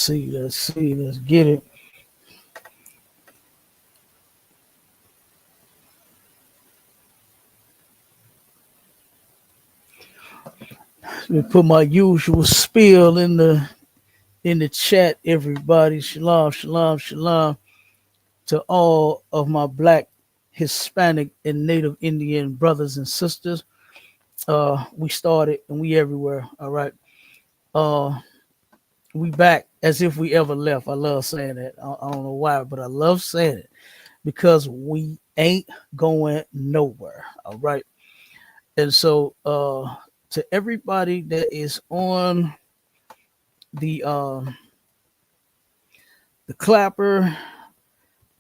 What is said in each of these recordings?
let's get it. Let me put my usual spiel in the chat, everybody. Shalom, shalom, shalom to all of my black, Hispanic, and Native Indian brothers and sisters. We started and we everywhere. All right. Uh, we back as if we ever left. I love saying that. I don't know why, but I love saying it because we ain't going nowhere. All right. And so to everybody that is on the the clapper,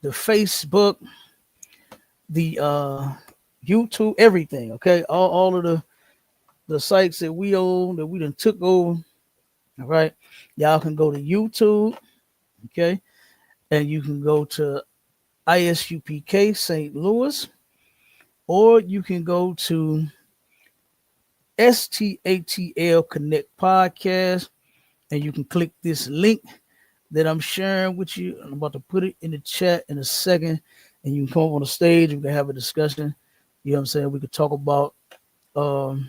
the Facebook, the YouTube, everything, okay? All of the sites that we own, that we done took over. All right. Y'all can go to YouTube, okay, and you can go to ISUPK St. Louis, or you can go to STATL Connect Podcast, and you can click this link that I'm sharing with you. I'm about to put it in the chat in a second, and you can come up on the stage. We can have a discussion. You know what I'm saying? We could talk about the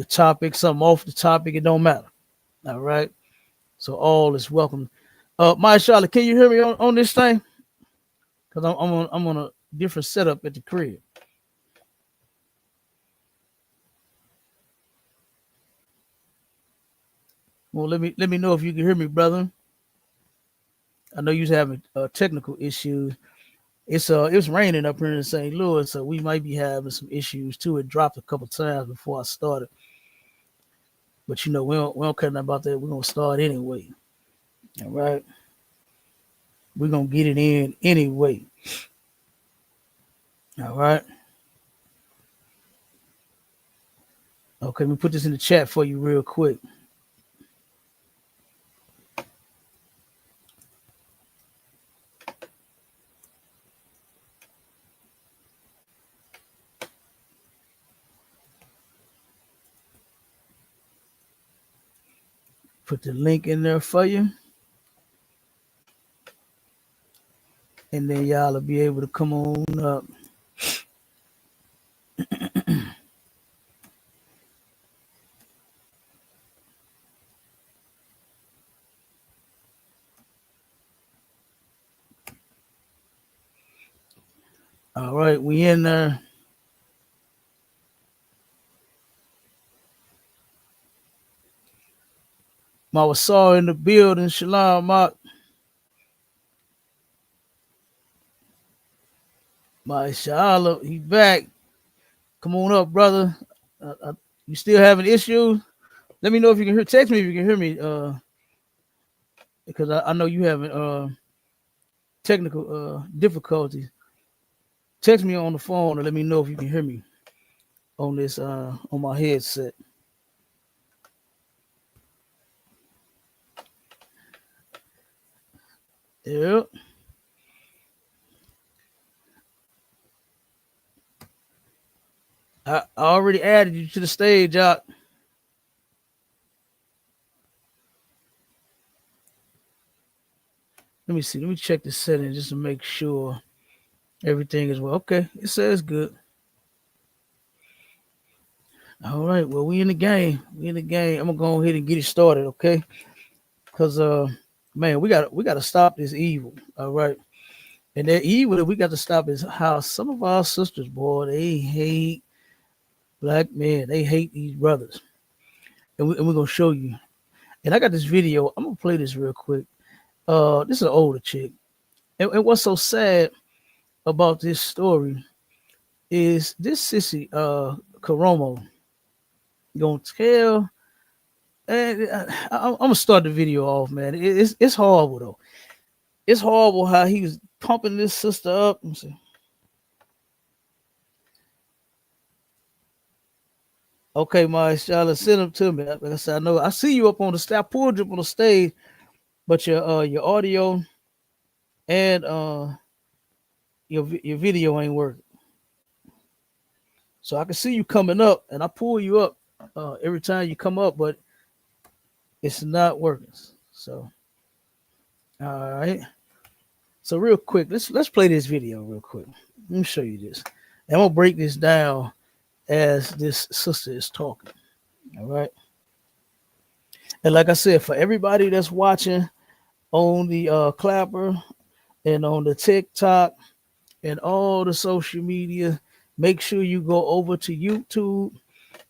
topic, something off the topic. It don't matter. All right. So all is welcome. My Charlotte, can you hear me on this thing? Because I'm on a different setup at the crib. Well, let me know if you can hear me, brother. I know you're having technical issues. It's raining up here in St. Louis, so we might be having some issues too. It dropped a couple times before I started, but you know we don't care nothing about that. We're gonna start anyway. All right, we're gonna get it in anyway. All right. Okay, let me put this in the chat for you real quick. Put the link in there for you. And then y'all will be able to come on up. All right, we in there. Mawasar in the building. Shalom, Mark. My Shala, he back. Come on up, brother. You still having issues? Let me know if you can hear. Text me if you can hear me. Because I know you having technical difficulties. Text me on the phone and let me know if you can hear me on this on my headset. Yep. I already added you to the stage, Jock. Let me see. Let me check the settings just to make sure everything is well. Okay, it says good. All right. Well, we in the game. We in the game. I'm gonna go ahead and get it started, okay? Cause man, we gotta stop this evil. All right. And that evil that we got to stop is how some of our sisters, boy, they hate black men. They hate these brothers. And we're gonna show you. And I got this video. I'm gonna play this real quick. This is an older chick. And what's so sad about this story is this sissy Karomo gonna tell. And I'm gonna start the video off, man. It's horrible though. It's horrible how he was pumping this sister up. Okay, my Charlotte, send them to me. Like I said, I know I see you up on the stage. I pulled you up on the stage, but your audio and your video ain't working. So I can see you coming up, and I pull you up every time you come up, but it's not working. So All right. So real quick, let's play this video real quick. Let me show you this. And I'm gonna break this down as this sister is talking. All right. And like I said, for everybody that's watching on the clapper and on the TikTok and all the social media, make sure you go over to YouTube.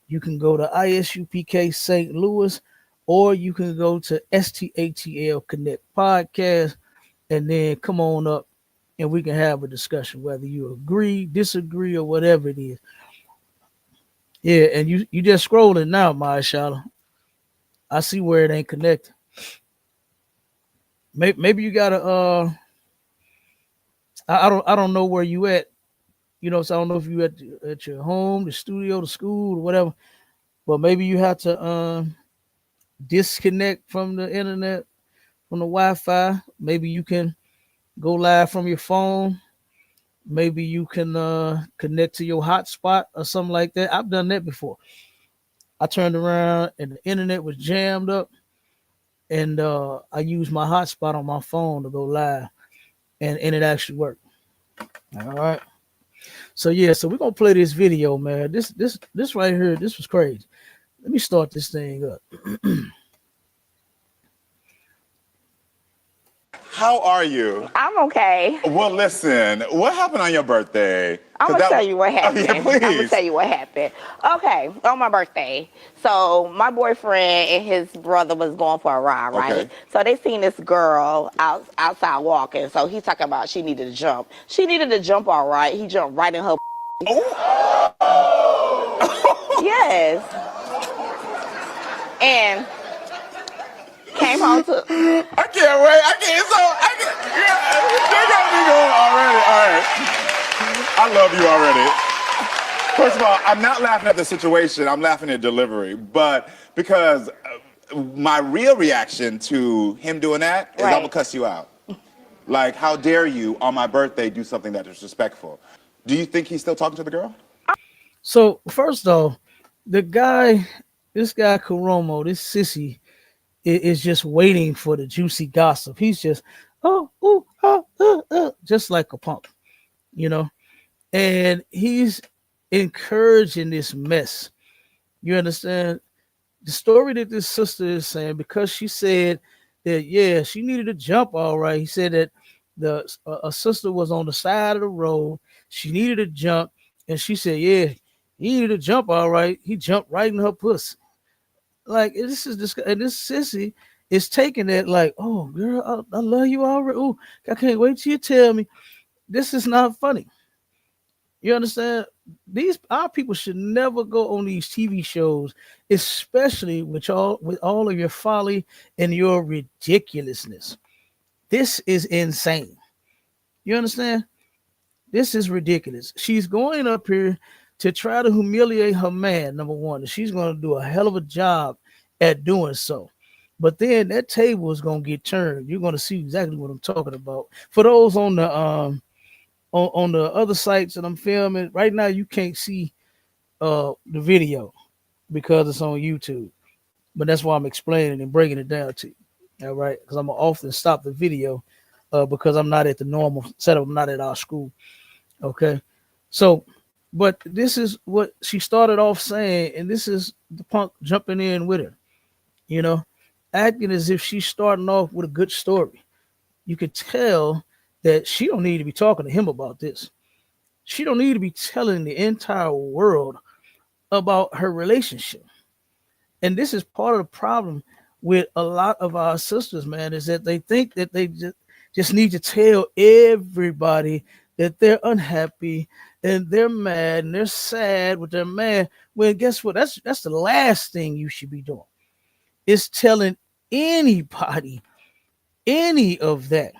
You can go to ISUPK St. Louis, or you can go to STATL Connect Podcast, and then come on up and we can have a discussion, whether you agree, disagree, or whatever it is. Yeah, and you just scrolling now, Mashallah. I see where it ain't connected. Maybe you gotta I don't know where you at. So I don't know if you at your home, the studio, the school, or whatever. But maybe you have to disconnect from the internet, from the Wi-Fi. Maybe you can go live from your phone. Maybe you can connect to your hotspot or something like that. I've done that before. I turned around and the internet was jammed up, and I used my hotspot on my phone to go live, and it actually worked. All right. So yeah, so we're gonna play this video, man. This right here, this was crazy. Let me start this thing up. How are you? I'm okay. Well, listen, what happened on your birthday? I'm gonna tell you what happened. Oh, yeah, please. I'm gonna tell you what happened. Okay, on my birthday. So my boyfriend and his brother was going for a ride, right? Okay. So they seen this girl outside walking. So he's talking about she needed to jump. She needed to jump, all right. He jumped right in her. Oh. Yes. And came home to. I can't wait. They got me going already. All right. I love you already. First of all, I'm not laughing at the situation. I'm laughing at delivery. But because my real reaction to him doing that is I'm going to cuss you out. Like, how dare you on my birthday do something that is disrespectful? Do you think he's still talking to the girl? So first off, this guy Karomo, this sissy, is just waiting for the juicy gossip. He's just just like a punk, you know, and he's encouraging this mess. You understand? The story that this sister is saying, because she said that she needed to jump. All right, he said that a sister was on the side of the road. She needed to jump, and she said, he needed to jump. All right, he jumped right in her pussy. Like, this is this, and this sissy is taking that like, oh girl, I love you already. Oh, I can't wait till you tell me. This is not funny. You understand? Our people should never go on these TV shows, especially with all of your folly and your ridiculousness. This is insane. You understand? This is ridiculous. She's going up here to try to humiliate her man, number one. And she's going to do a hell of a job at doing so. But then that table is going to get turned. You're going to see exactly what I'm talking about. For those on the on the other sites that I'm filming right now, you can't see the video because it's on YouTube. But that's why I'm explaining and breaking it down to you. All right, because I'm gonna often stop the video because I'm not at the normal setup. I'm not at our school. Okay, so but this is what she started off saying, and this is the punk jumping in with her. You know, acting as if she's starting off with a good story. You could tell that she don't need to be talking to him about this. She don't need to be telling the entire world about her relationship. And this is part of the problem with a lot of our sisters, man, is that they think that they just need to tell everybody that they're unhappy and they're mad and they're sad with their man. Well, guess what? That's the last thing you should be doing. Is telling anybody any of that,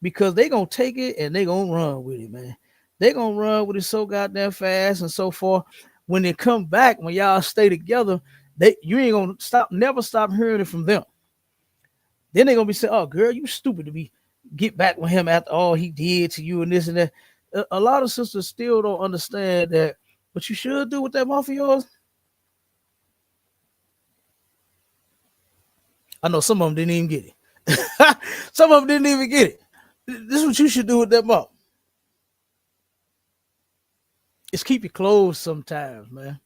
because they gonna take it and they gonna run with it, man. They gonna run with it so goddamn fast and so forth. When they come back, when y'all stay together, you ain't gonna never stop hearing it from them. Then they gonna be saying, "Oh, girl, you stupid to get back with him after all he did to you and this and that." A lot of sisters still don't understand that. What you should do with that mouth of yours. I know some of them didn't even get it. Some of them didn't even get it. This is what you should do with that mom. Is keep your clothes sometimes, man.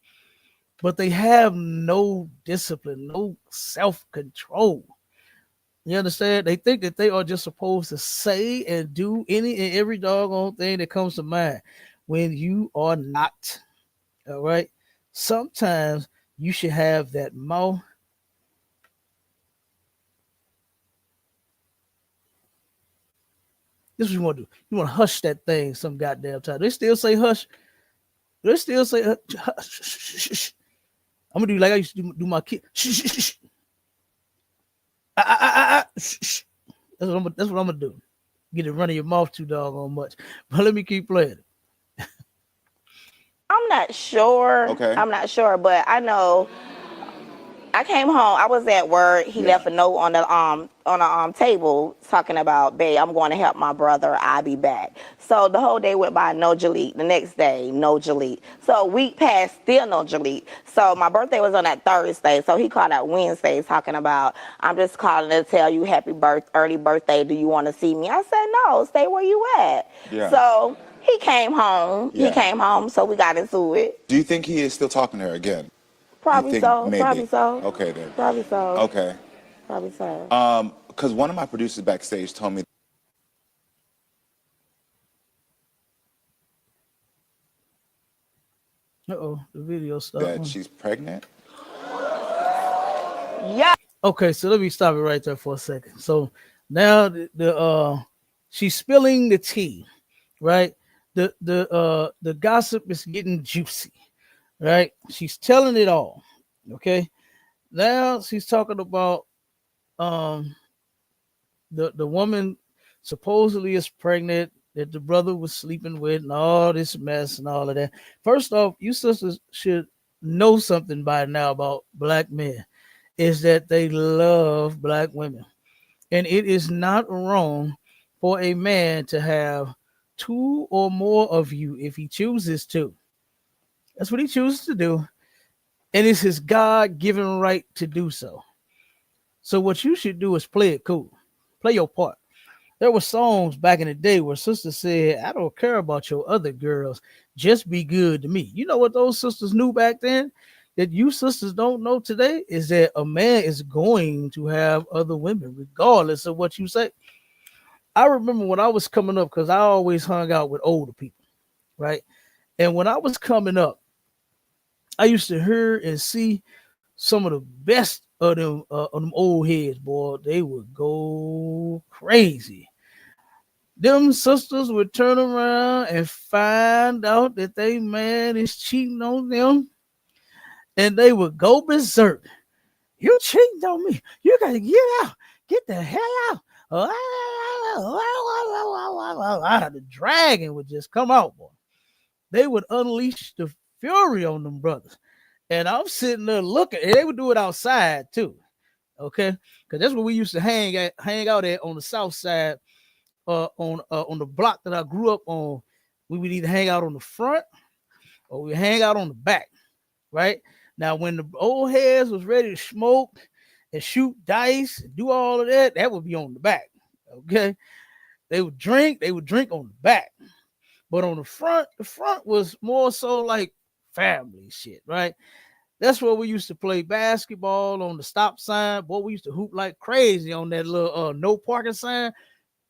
But they have no discipline, no self control. You understand? They think that they are just supposed to say and do any and every doggone thing that comes to mind when you are not. All right. Sometimes you should have that mouth. This is what you want to do. You want to hush that thing some goddamn time. They still say hush. They still say hush. I'm gonna do like I used to do my kid. That's what I'm gonna do. Get it running your mouth too doggone much. But let me keep playing. I'm not sure. Okay. I'm not sure, but I know I came home. I was at work. He Yeah. left a note on the table talking about, "Babe, I'm going to help my brother. I'll be back." So the whole day went by, no Jalit. The next day, no Jalit. So a week passed, still no Jalit. So my birthday was on that Thursday. So he called out Wednesday talking about, "I'm just calling to tell you early birthday. Do you want to see me?" I said, "No, stay where you at." Yeah. So he came home. Yeah. He came home. So we got into it. Do you think he is still talking to her again? Probably think so. maybe? Probably so. Okay then. Probably so. Okay. Probably so. Because one of my producers backstage told me Uh-oh, the video that stopped. she's pregnant. Yeah. Okay, so let me stop it right there for a second. So now she's spilling the tea, right? The gossip is getting juicy, right? She's telling it all. Okay. Now she's talking about um the woman supposedly is pregnant that the brother was sleeping with and all this mess and all of that. First off, you sisters should know something by now about black men is that they love black women. And it is not wrong for a man to have two or more of you if he chooses to. That's what he chooses to do. And it's his God given right to do so. So, what you should do is play it cool, play your part. There were songs back in the day where sisters said, "I don't care about your other girls, just be good to me." You know what those sisters knew back then? That you sisters don't know today is that a man is going to have other women, regardless of what you say. I remember when I was coming up, because I always hung out with older people, right? And when I was coming up, I used to hear and see some of the best of them old heads, boy. They would go crazy. Them sisters would turn around and find out that they man is cheating on them, and they would go berserk. "You cheating on me? You gotta get out. Get the hell out." The dragon would just come out, boy. They would unleash the fury on them brothers. And I'm sitting there looking, and they would do it outside too. Okay. Because that's where we used to hang out at on the south side, on the block that I grew up on. We would either hang out on the front or we hang out on the back, right? Now, when the old heads was ready to smoke and shoot dice and do all of that, that would be on the back. Okay. They would drink on the back. But on the front was more so like family shit, right? That's where we used to play basketball on the stop sign. Boy, we used to hoop like crazy on that little no parking sign.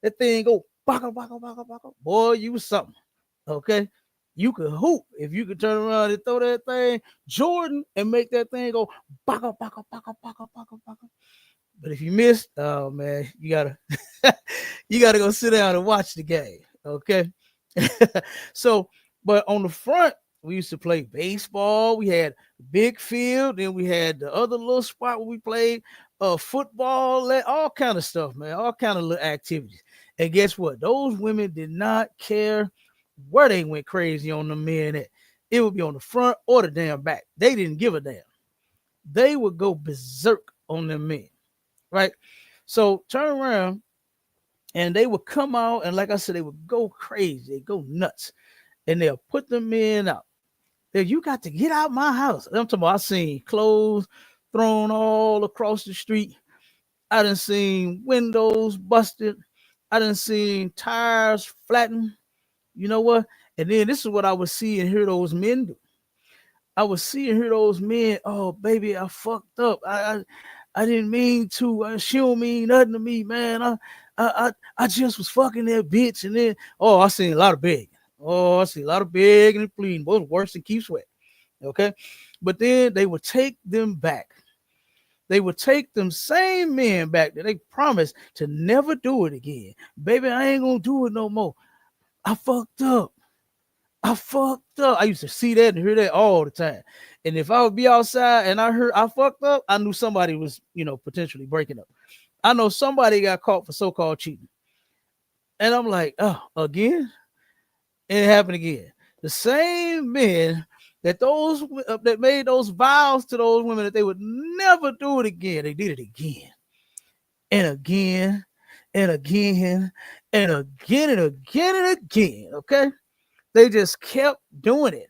That thing go baka baka baka baka. Boy, you was something. Okay. You could hoop if you could turn around and throw that thing, Jordan, and make that thing go baka baka baka baka baka baka. But if you missed, oh man, you gotta you gotta go sit down and watch the game. Okay. So, but on the front, we used to play baseball. We had big field, then we had the other little spot where we played football, all kind of stuff, man, all kind of little activities. And guess what? Those women did not care where they went crazy on the men at. It would be on the front or the damn back. They didn't give a damn. They would go berserk on them men, right? So turn around and they would come out, and like I said, they would go crazy, they go nuts, and they'll put the men out. You got to get out my house. I'm talking about I seen clothes thrown all across the street. I done seen windows busted. I done seen tires flattened. You know what? And then this is what I would see and hear those men do. I would see and hear those men. Oh, baby, I fucked up. I didn't mean to. She don't mean nothing to me, man. I just was fucking that bitch. And then, oh, I seen a lot of begging. Oh, I see a lot of begging and pleading. Both worse than keep sweat. Okay. But then they would take them back. They would take them same men back that they promised to never do it again. Baby, I ain't gonna do it no more. I fucked up. I fucked up. I used to see that and hear that all the time. And if I would be outside and I heard I fucked up, I knew somebody was, potentially breaking up. I know somebody got caught for so-called cheating. And I'm like, oh, again? And it happened again. The same men that made those vows to those women that they would never do it again, they did it again and again and again and again and again and again. Okay, they just kept doing it,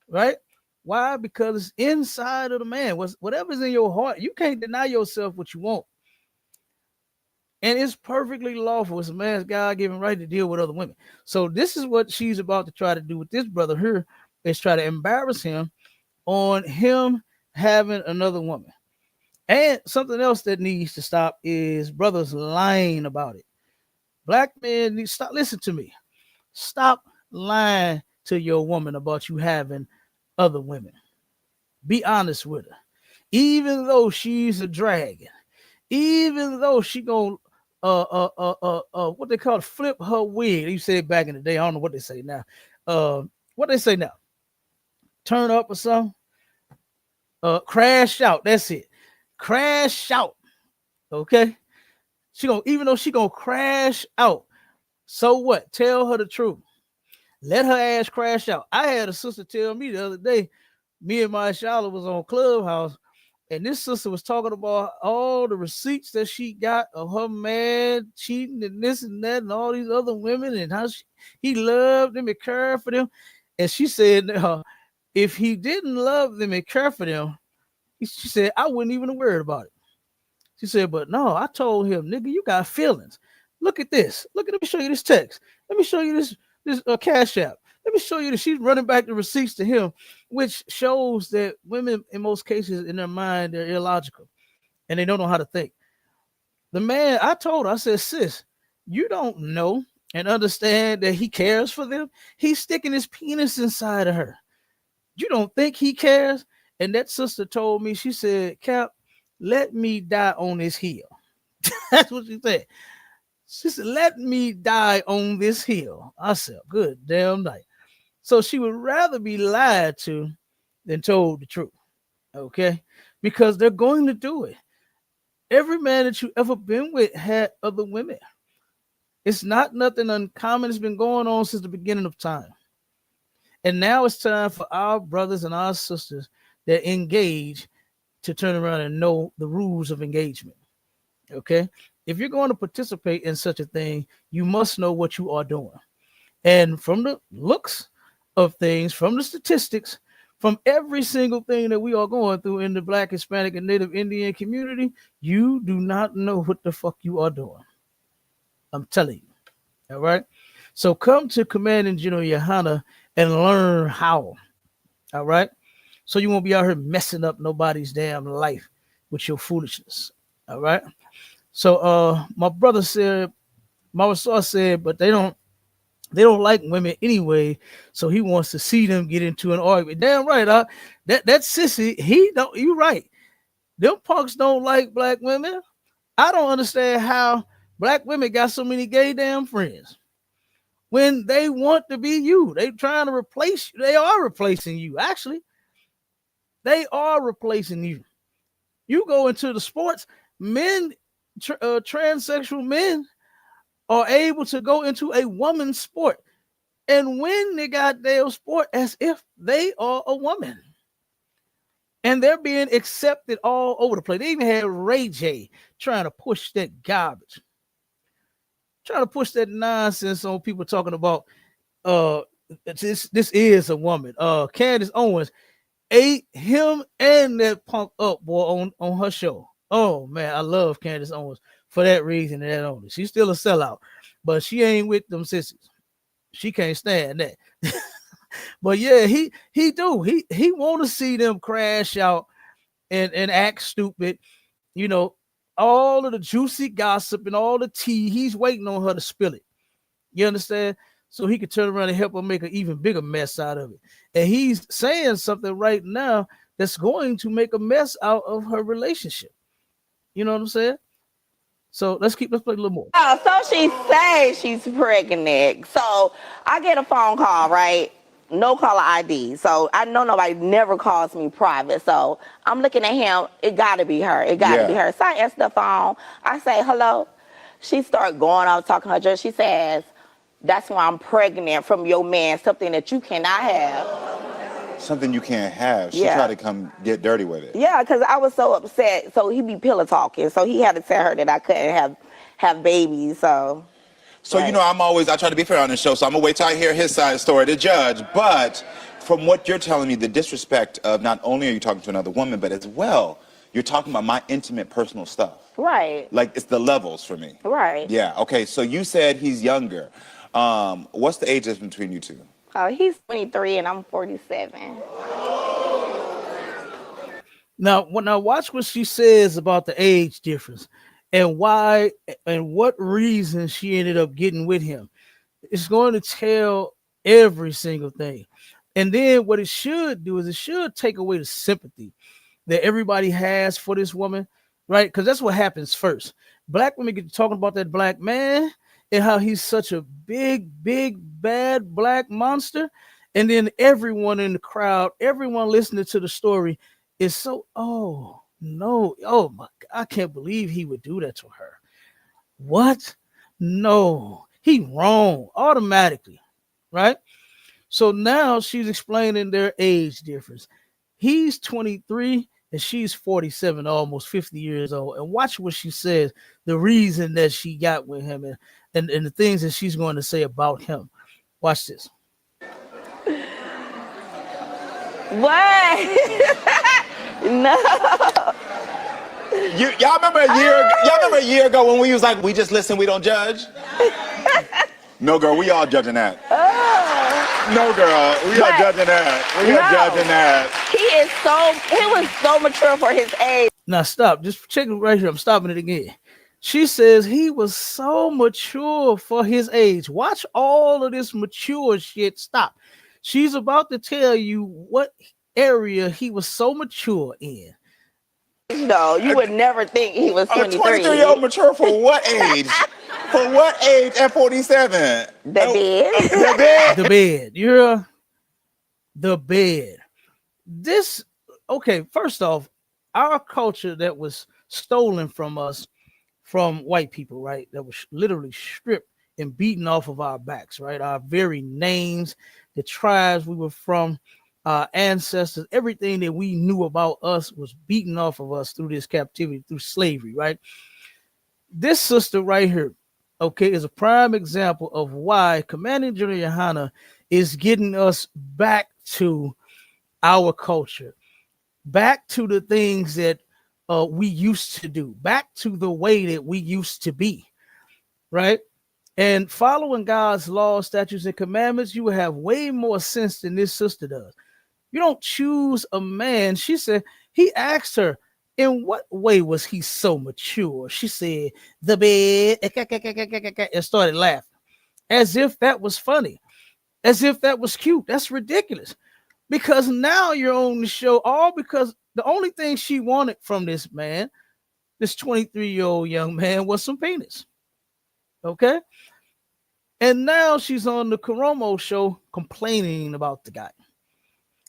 right? Why? Because it's inside of the man. Whatever's in your heart, you can't deny yourself what you want, and it's perfectly lawful. It's a man's God-given right to deal with other women. So this is what she's about to try to do with this brother here, is try to embarrass him on him having another woman. And something else that needs to stop is brothers lying about it. Black men need to stop. Listen to me. Stop lying to your woman about you having other women. Be honest with her. Even though she's a dragon, even though she gonna what they call it, flip her wig. You said back in the day. I don't know what they say now. What they say now? Turn up or something. Crash out. That's it. Crash out. Okay. Even though she gonna crash out. So what? Tell her the truth. Let her ass crash out. I had a sister tell me the other day, me and my Charlotte was on Clubhouse, and this sister was talking about all the receipts that she got of her man cheating and this and that and all these other women and how he loved them and cared for them. And she said, if he didn't love them and care for them, she said, I wouldn't even have worried about it. She said, but no, I told him, nigga, you got feelings. Look at this. Let me show you this text. Let me show you this Cash App. Let me show you that she's running back the receipts to him, which shows that women, in most cases, in their mind, they're illogical and they don't know how to think. The man, I told her, I said, sis, you don't know and understand that he cares for them. He's sticking his penis inside of her. You don't think he cares? And that sister told me, she said, Cap, let me die on this hill. That's what she said. She said, let me die on this hill. I said, good damn night. So she would rather be lied to than told the truth. Okay? Because they're going to do it. Every man that you ever been with had other women. It's not nothing uncommon. It's been going on since the beginning of time. And now it's time for our brothers and our sisters that engage to turn around and know the rules of engagement. Okay? If you're going to participate in such a thing, you must know what you are doing. And from the looks of things, from the statistics, from every single thing that we are going through in the Black, Hispanic, and Native Indian community, you do not know what the fuck you are doing. I'm telling you. All right? So come to Commanding General YAHANNA and learn how. All right? So you won't be out here messing up nobody's damn life with your foolishness. All right? So my brother said, Mama Saw said, but they don't like women anyway, so he wants to see them get into an argument. Damn right, that sissy, you right. Them punks don't like black women. I don't understand how black women got so many gay damn friends when they want to be you. They trying to replace you. They are replacing you. Actually, they are replacing you. You go into the sports, men, transsexual men are able to go into a woman's sport and win the goddamn sport as if they are a woman. And they're being accepted all over the place. They even had Ray J trying to push that garbage, trying to push that nonsense on people talking about this is a woman. Candace Owens ate him and that punk up, boy, on her show. Oh man, I love Candace Owens for that reason and that only. She's still a sellout, but she ain't with them sissies. She can't stand that. But yeah, he want to see them crash out and act stupid. You know, all of the juicy gossip and all the tea. He's waiting on her to spill it. You understand? So he could turn around and help her make an even bigger mess out of it. And he's saying something right now that's going to make a mess out of her relationship. You know what I'm saying? So let's play a little more. Oh, so she says she's pregnant. So I get a phone call, right? No caller ID. So I know nobody never calls me private. So I'm looking at him. It got to be her. It got to be her. So I answer the phone. I say, hello. She starts going off talking to her judge. She says, that's why I'm pregnant from your man, something that you cannot have. Something you can't have. She tried to come get dirty with it. Yeah, because I was so upset. So he be pillow talking. So he had to tell her that I couldn't have babies. So you know, I try to be fair on this show, so I'm gonna wait till I hear his side of the story to judge. But from what you're telling me, the disrespect of not only are you talking to another woman, but as well, you're talking about my intimate personal stuff. Right. Like, it's the levels for me. Right. Yeah, okay, so you said he's younger. What's the age difference between you two? Oh, he's 23 and I'm 47. Now watch what she says about the age difference and why and what reason she ended up getting with him. It's going to tell every single thing. And then what it should do is it should take away the sympathy that everybody has for this woman, right? Because that's what happens first. Black women get talking about that black man and how he's such a big, bad black monster. And then everyone in the crowd, everyone listening to the story is so, oh no, oh my God, I can't believe he would do that to her. What? No, he wrong automatically, right? So now she's explaining their age difference. He's 23 and she's 47, almost 50 years old. And watch what she says, the reason that she got with him and the things that she's going to say about him. Watch this. What? No. Y'all remember a year ago when we was like, we just listen, we don't judge? No, girl, we all judging that. No, girl, we are judging that. We are judging that. He was so mature for his age. Now stop, just check it right here. I'm stopping it again. She says he was so mature for his age. Watch all of this mature shit. Stop. She's about to tell you what area he was so mature in. No, you would never think he was 23. A 23-year-old mature for what age? For what age at 47? The bed. The bed. The bed. You're the bed. This, okay, first off, our culture that was stolen from us, from white people, right? That was literally stripped and beaten off of our backs, right? Our very names, the tribes we were from, our ancestors, everything that we knew about us was beaten off of us through this captivity, through slavery, right? This sister right here, okay, is a prime example of why Commanding General YAHANNA is getting us back to our culture, back to the things that we used to do, back to the way that we used to be, right? And following God's laws, statutes, and commandments, you will have way more sense than this sister does. You don't choose a man. She said, he asked her, in what way was he so mature? She said, the bed, and started laughing as if that was funny, as if that was cute. That's ridiculous. Because now you're on the show, all because the only thing she wanted from this man, this 23-year-old young man, was some penis. Okay? And now she's on the Karomo show complaining about the guy.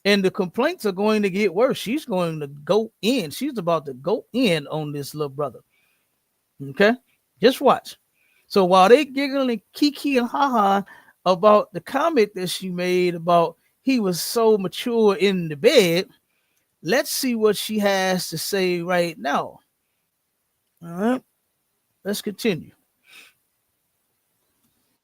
And the complaints are going to get worse. She's going to go in. She's about to go in on this little brother. Okay? Just watch. So while they giggling and kiki and haha about the comment that she made about he was so mature in the bed, let's see what she has to say right now. All right? Let's continue.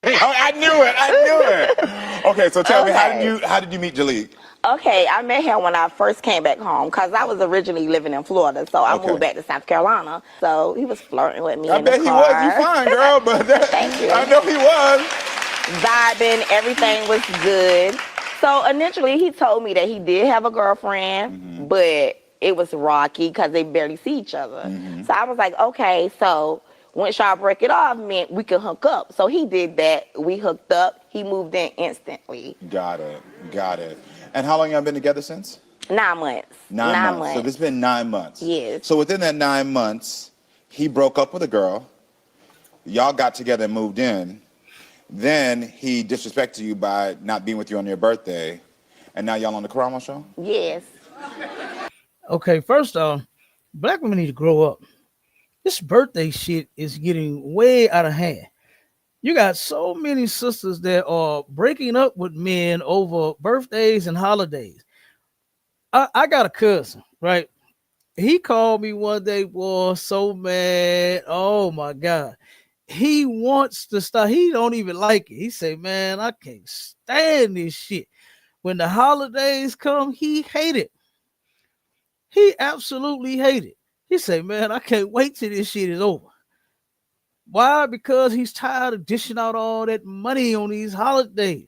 Oh, I knew it. Okay, so tell me, how did you meet Jalik? Okay, I met him when I first came back home because I was originally living in Florida, so I moved back to South Carolina. So he was flirting with me I in the bet he was. You car. fine, girl, but Thank you. I know he was. Vibing, everything was good. So initially, he told me that he did have a girlfriend, but it was rocky because they barely see each other. So I was like, okay, so once y'all break it off, meant we could hook up. So he did that. We hooked up. He moved in instantly. Got it. Got it. And how long y'all been together since? 9 months. 9 months. So this has been 9 months. Yes. So within that 9 months, he broke up with a girl. Y'all got together and moved in. Then he disrespected you by not being with you on your birthday. And now y'all on the Karamo show? Yes. Okay, first off, black women need to grow up. This birthday shit is getting way out of hand. You got so many sisters that are breaking up with men over birthdays and holidays. I got a cousin, right? He called me one day, boy, so mad. Oh my God. He wants to stop. He don't even like it. He say, man, I can't stand this shit. When the holidays come, he hate it. He absolutely hate it. He say, man, I can't wait till this shit is over. Why? Because he's tired of dishing out all that money on these holidays.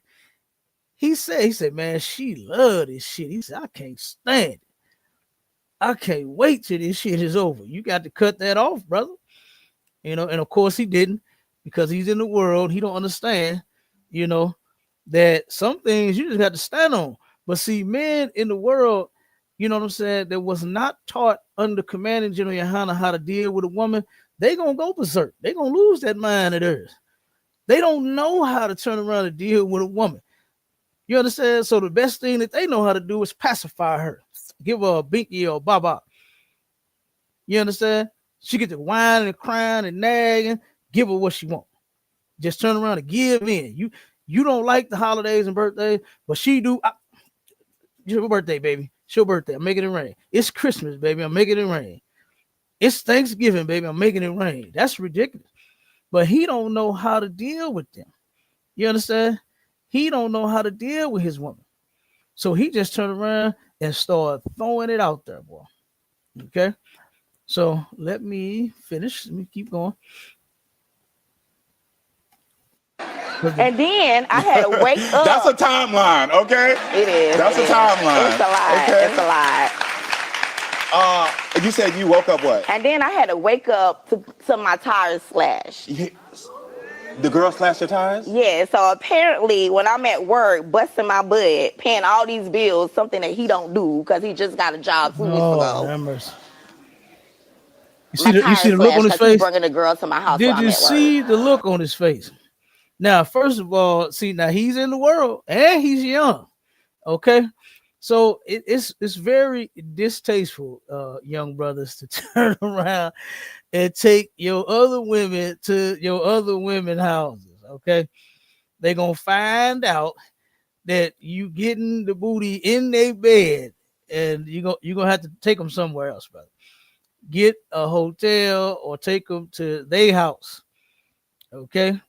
He said, man, she love this shit. He said, I can't stand it. I can't wait till this shit is over. You got to cut that off, brother. And of course he didn't, because he's in the world. He don't understand, that some things you just got to stand on. But see, men in the world, you know what I'm saying, that was not taught under commanding General YAHANNA how to deal with a woman, they gonna go berserk. They gonna lose that mind of theirs. They don't know how to turn around and deal with a woman. You understand? So the best thing that they know how to do is pacify her. Give her a binky or a baba. You understand? She get to whining and crying and nagging. Give her what she wants. Just turn around and give in. You don't like the holidays and birthdays, but she do. It's your birthday, baby. It's your birthday. I'm making it rain. It's Christmas, baby. I'm making it rain. It's Thanksgiving, baby. I'm making it rain. That's ridiculous. But he don't know how to deal with them. You understand? He don't know how to deal with his woman. So he just turned around and started throwing it out there, boy. Okay? So let me finish. Let me keep going. And then I had to wake up. That's a timeline, okay? It is. That's a timeline. It's a lot. Okay? It's a lot. You said you woke up what? And then I had to wake up to my tires slashed. The girl slashed your tires? Yeah, so apparently when I'm at work, busting my butt, paying all these bills, something that he don't do because he just got a job 2 weeks ago. Members. You See the look on his face? Bringing the girl to my house. Did you see the look on his face? Now, first of all, now he's in the world and he's young. Okay. So it's very distasteful, young brothers, to turn around and take your other women to your other women houses. Okay. They're going to find out that you getting the booty in their bed, and you're going to have to take them somewhere else, brother. Get a hotel or take them to their house. Okay.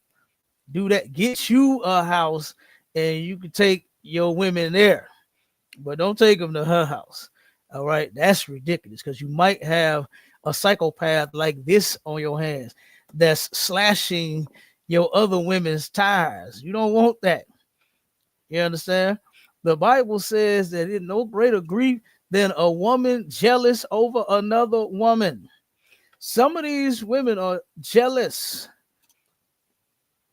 Do that. Get you a house and you can take your women there, but don't take them to her house. All right. That's ridiculous, because you might have a psychopath like this on your hands that's slashing your other women's tires. You don't want that. You understand? The Bible says that it's no greater grief than a woman jealous over another woman. Some of these women are jealous.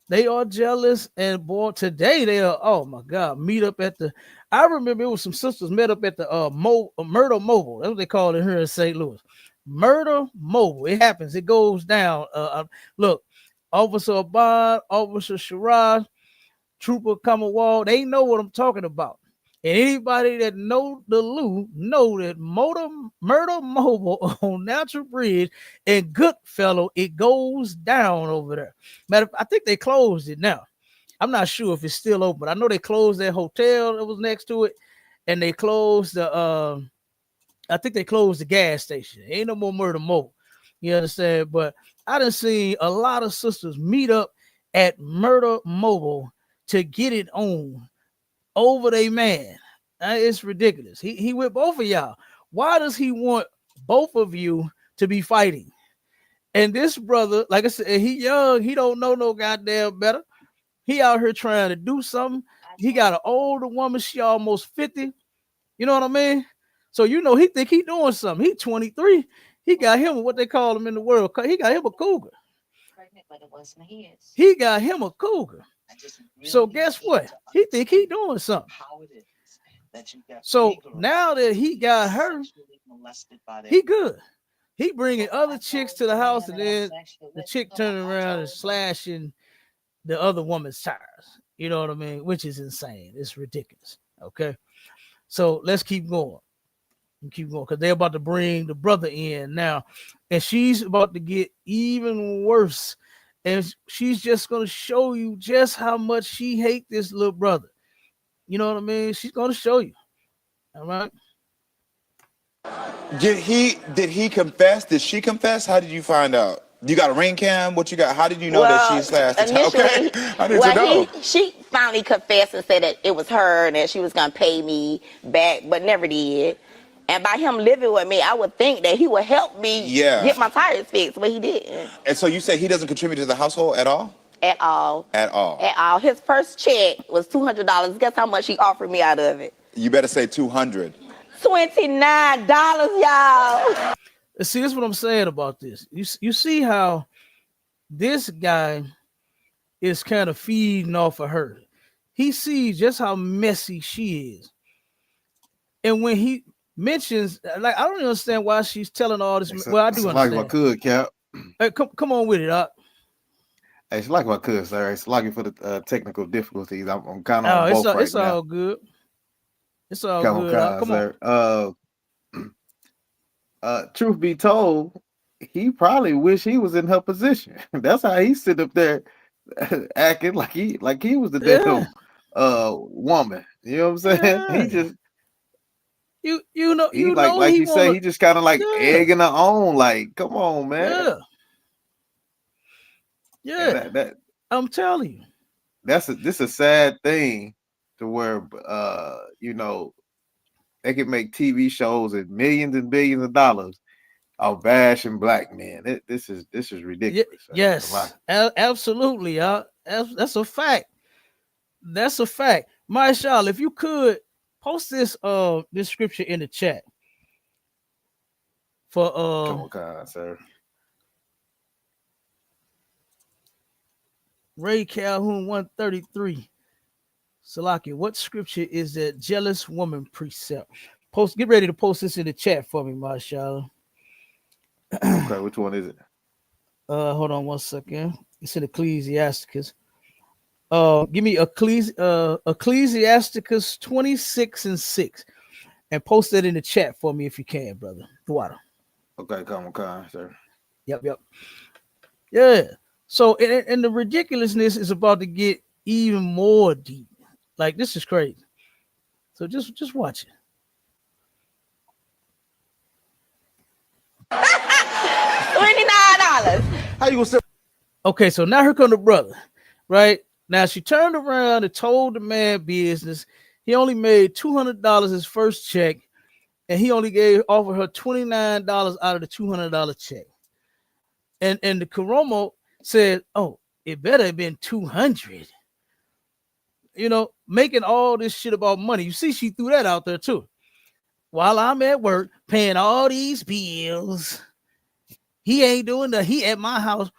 They are jealous, and boy, today they are, oh my God, meet up at the, I remember it was some sisters met up at the Murder Mobile. That's what they call it here in St. Louis. Murder Mobile. It happens. It goes down. Look, Officer Abad, Officer Sharad, Trooper Kamawal, they know what I'm talking about. And anybody that know the Lou know that Murder Mobile on Natural Bridge and Goodfellow, it goes down over there. I think they closed it now. I'm not sure if it's still open. I know they closed that hotel that was next to it, and they closed the I think they closed the gas station. Ain't no more Murder Mobile. You understand? But I done seen a lot of sisters meet up at Murder Mobile to get it on over their man. It's ridiculous. He with both of y'all. Why does he want both of you to be fighting? And this brother, like I said, he young. He don't know no goddamn better. He out here trying to do something. He got an older woman. She almost 50. You know what I mean? So he think he doing something. He 23. He got him what they call him in the world. He got him a cougar. He got him a cougar. So guess what? He think he doing something. So now that he got her, he good. He bringing other chicks to the house, and then the chick turning around and slashing the other woman's tires. You know what I mean? Which is insane. It's ridiculous. Okay. So let's keep going. Because they're about to bring the brother in now, and she's about to get even worse. And she's just going to show you just how much she hates this little brother. You know what I mean? She's going to show you. All right. Did he confess? Did she confess? How did you find out? You got a ring cam? What you got? How did you know that she slashed the tire? Okay, I need to know. She finally confessed and said that it was her and that she was going to pay me back, but never did. And by him living with me, I would think that he would help me get my tires fixed, but he didn't. And so you say he doesn't contribute to the household at all? At all. At all. At all. His first check was $200. Guess how much he offered me out of it? You better say 200. $29, y'all. See, this is what I'm saying about this. You see how this guy is kind of feeding off of her. He sees just how messy she is. And when he mentions, like, I don't understand why she's telling all this. Well, I do understand. Like my could, Cap. Hey, come on with it, Doc. Hey, it's like my could, sir. It's like for the technical difficulties. I'm kind of on both right it's now. all good. It's all Come good. on, Come on. Truth be told, he probably wish he was in her position. That's how he sit up there acting like he was the damn woman. You know what I'm saying? Yeah. He just he you say, he just kind of like egging her on. Like, come on, man. Yeah. That I'm telling you, this is a sad thing to where they can make TV shows and billions of dollars of bashing black men. This is ridiculous. Yes, absolutely. That's a fact. That's a fact. Marshall, if you could post this scripture in the chat for come on, sir. Ray Calhoun 133. Salaki, what scripture is that jealous woman precept? Get ready to post this in the chat for me, Marshall. Okay, which one is it? Hold on one second. It's in Ecclesiasticus. Give me Ecclesiasticus 26:6, and post that in the chat for me if you can, brother. Water. Okay, come on, sir. Yep. Yeah. So, and the ridiculousness is about to get even more deep. Like, this is crazy. So just watch it. $29. How you gonna say? Okay, so now here come the brother, right? Now she turned around and told the man business. He only made $200 his first check, and he only offered her $29 out of the $200 check. And the Karomo said, "Oh, it better have been 200." Making all this shit about money. You see, she threw that out there too. While I'm at work paying all these bills, he ain't doing that. He at my house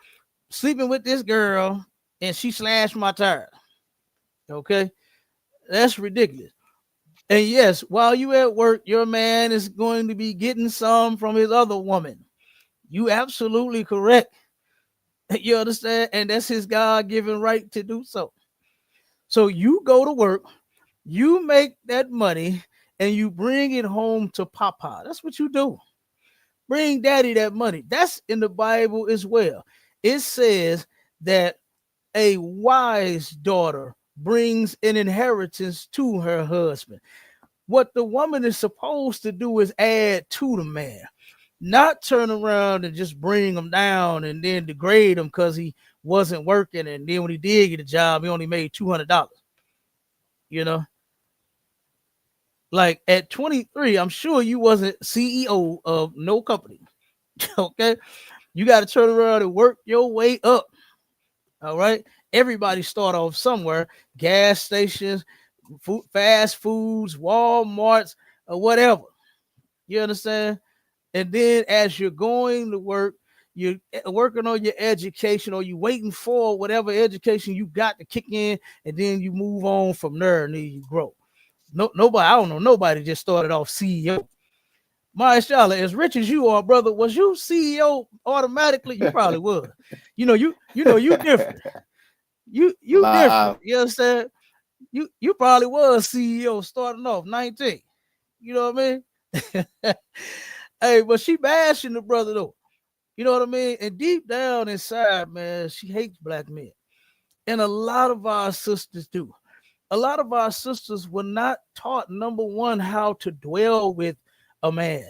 sleeping with this girl, and she slashed my tire. Okay, that's ridiculous. And yes, while you at work, your man is going to be getting some from his other woman. You absolutely correct. You understand? And that's his God-given right to do so. So you go to work, you make that money, and you bring it home to Papa. That's what you do. Bring daddy that money. That's in the Bible as well. It says that a wise daughter brings an inheritance to her husband. What the woman is supposed to do is add to the man, not turn around and just bring him down and then degrade him because he wasn't working. And then when he did get a job, he only made $200. Like at 23, I'm sure you wasn't CEO of no company. Okay, you got to turn around and work your way up. All right, everybody start off somewhere: gas stations, food, fast foods, Walmarts, or whatever. You understand? And then as you're going to work, you're working on your education, or you waiting for whatever education you got to kick in, and then you move on from there and then you grow. Nobody, I don't know, nobody just started off CEO. Marshala, as rich as you are, brother, was you CEO automatically? You probably was. You different. You different. Live. You understand? You probably was CEO starting off 19. You know what I mean? Hey, but she bashing the brother though. You know what I mean? And deep down inside, man, she hates black men. And a lot of our sisters do. A lot of our sisters were not taught, number one, how to dwell with a man.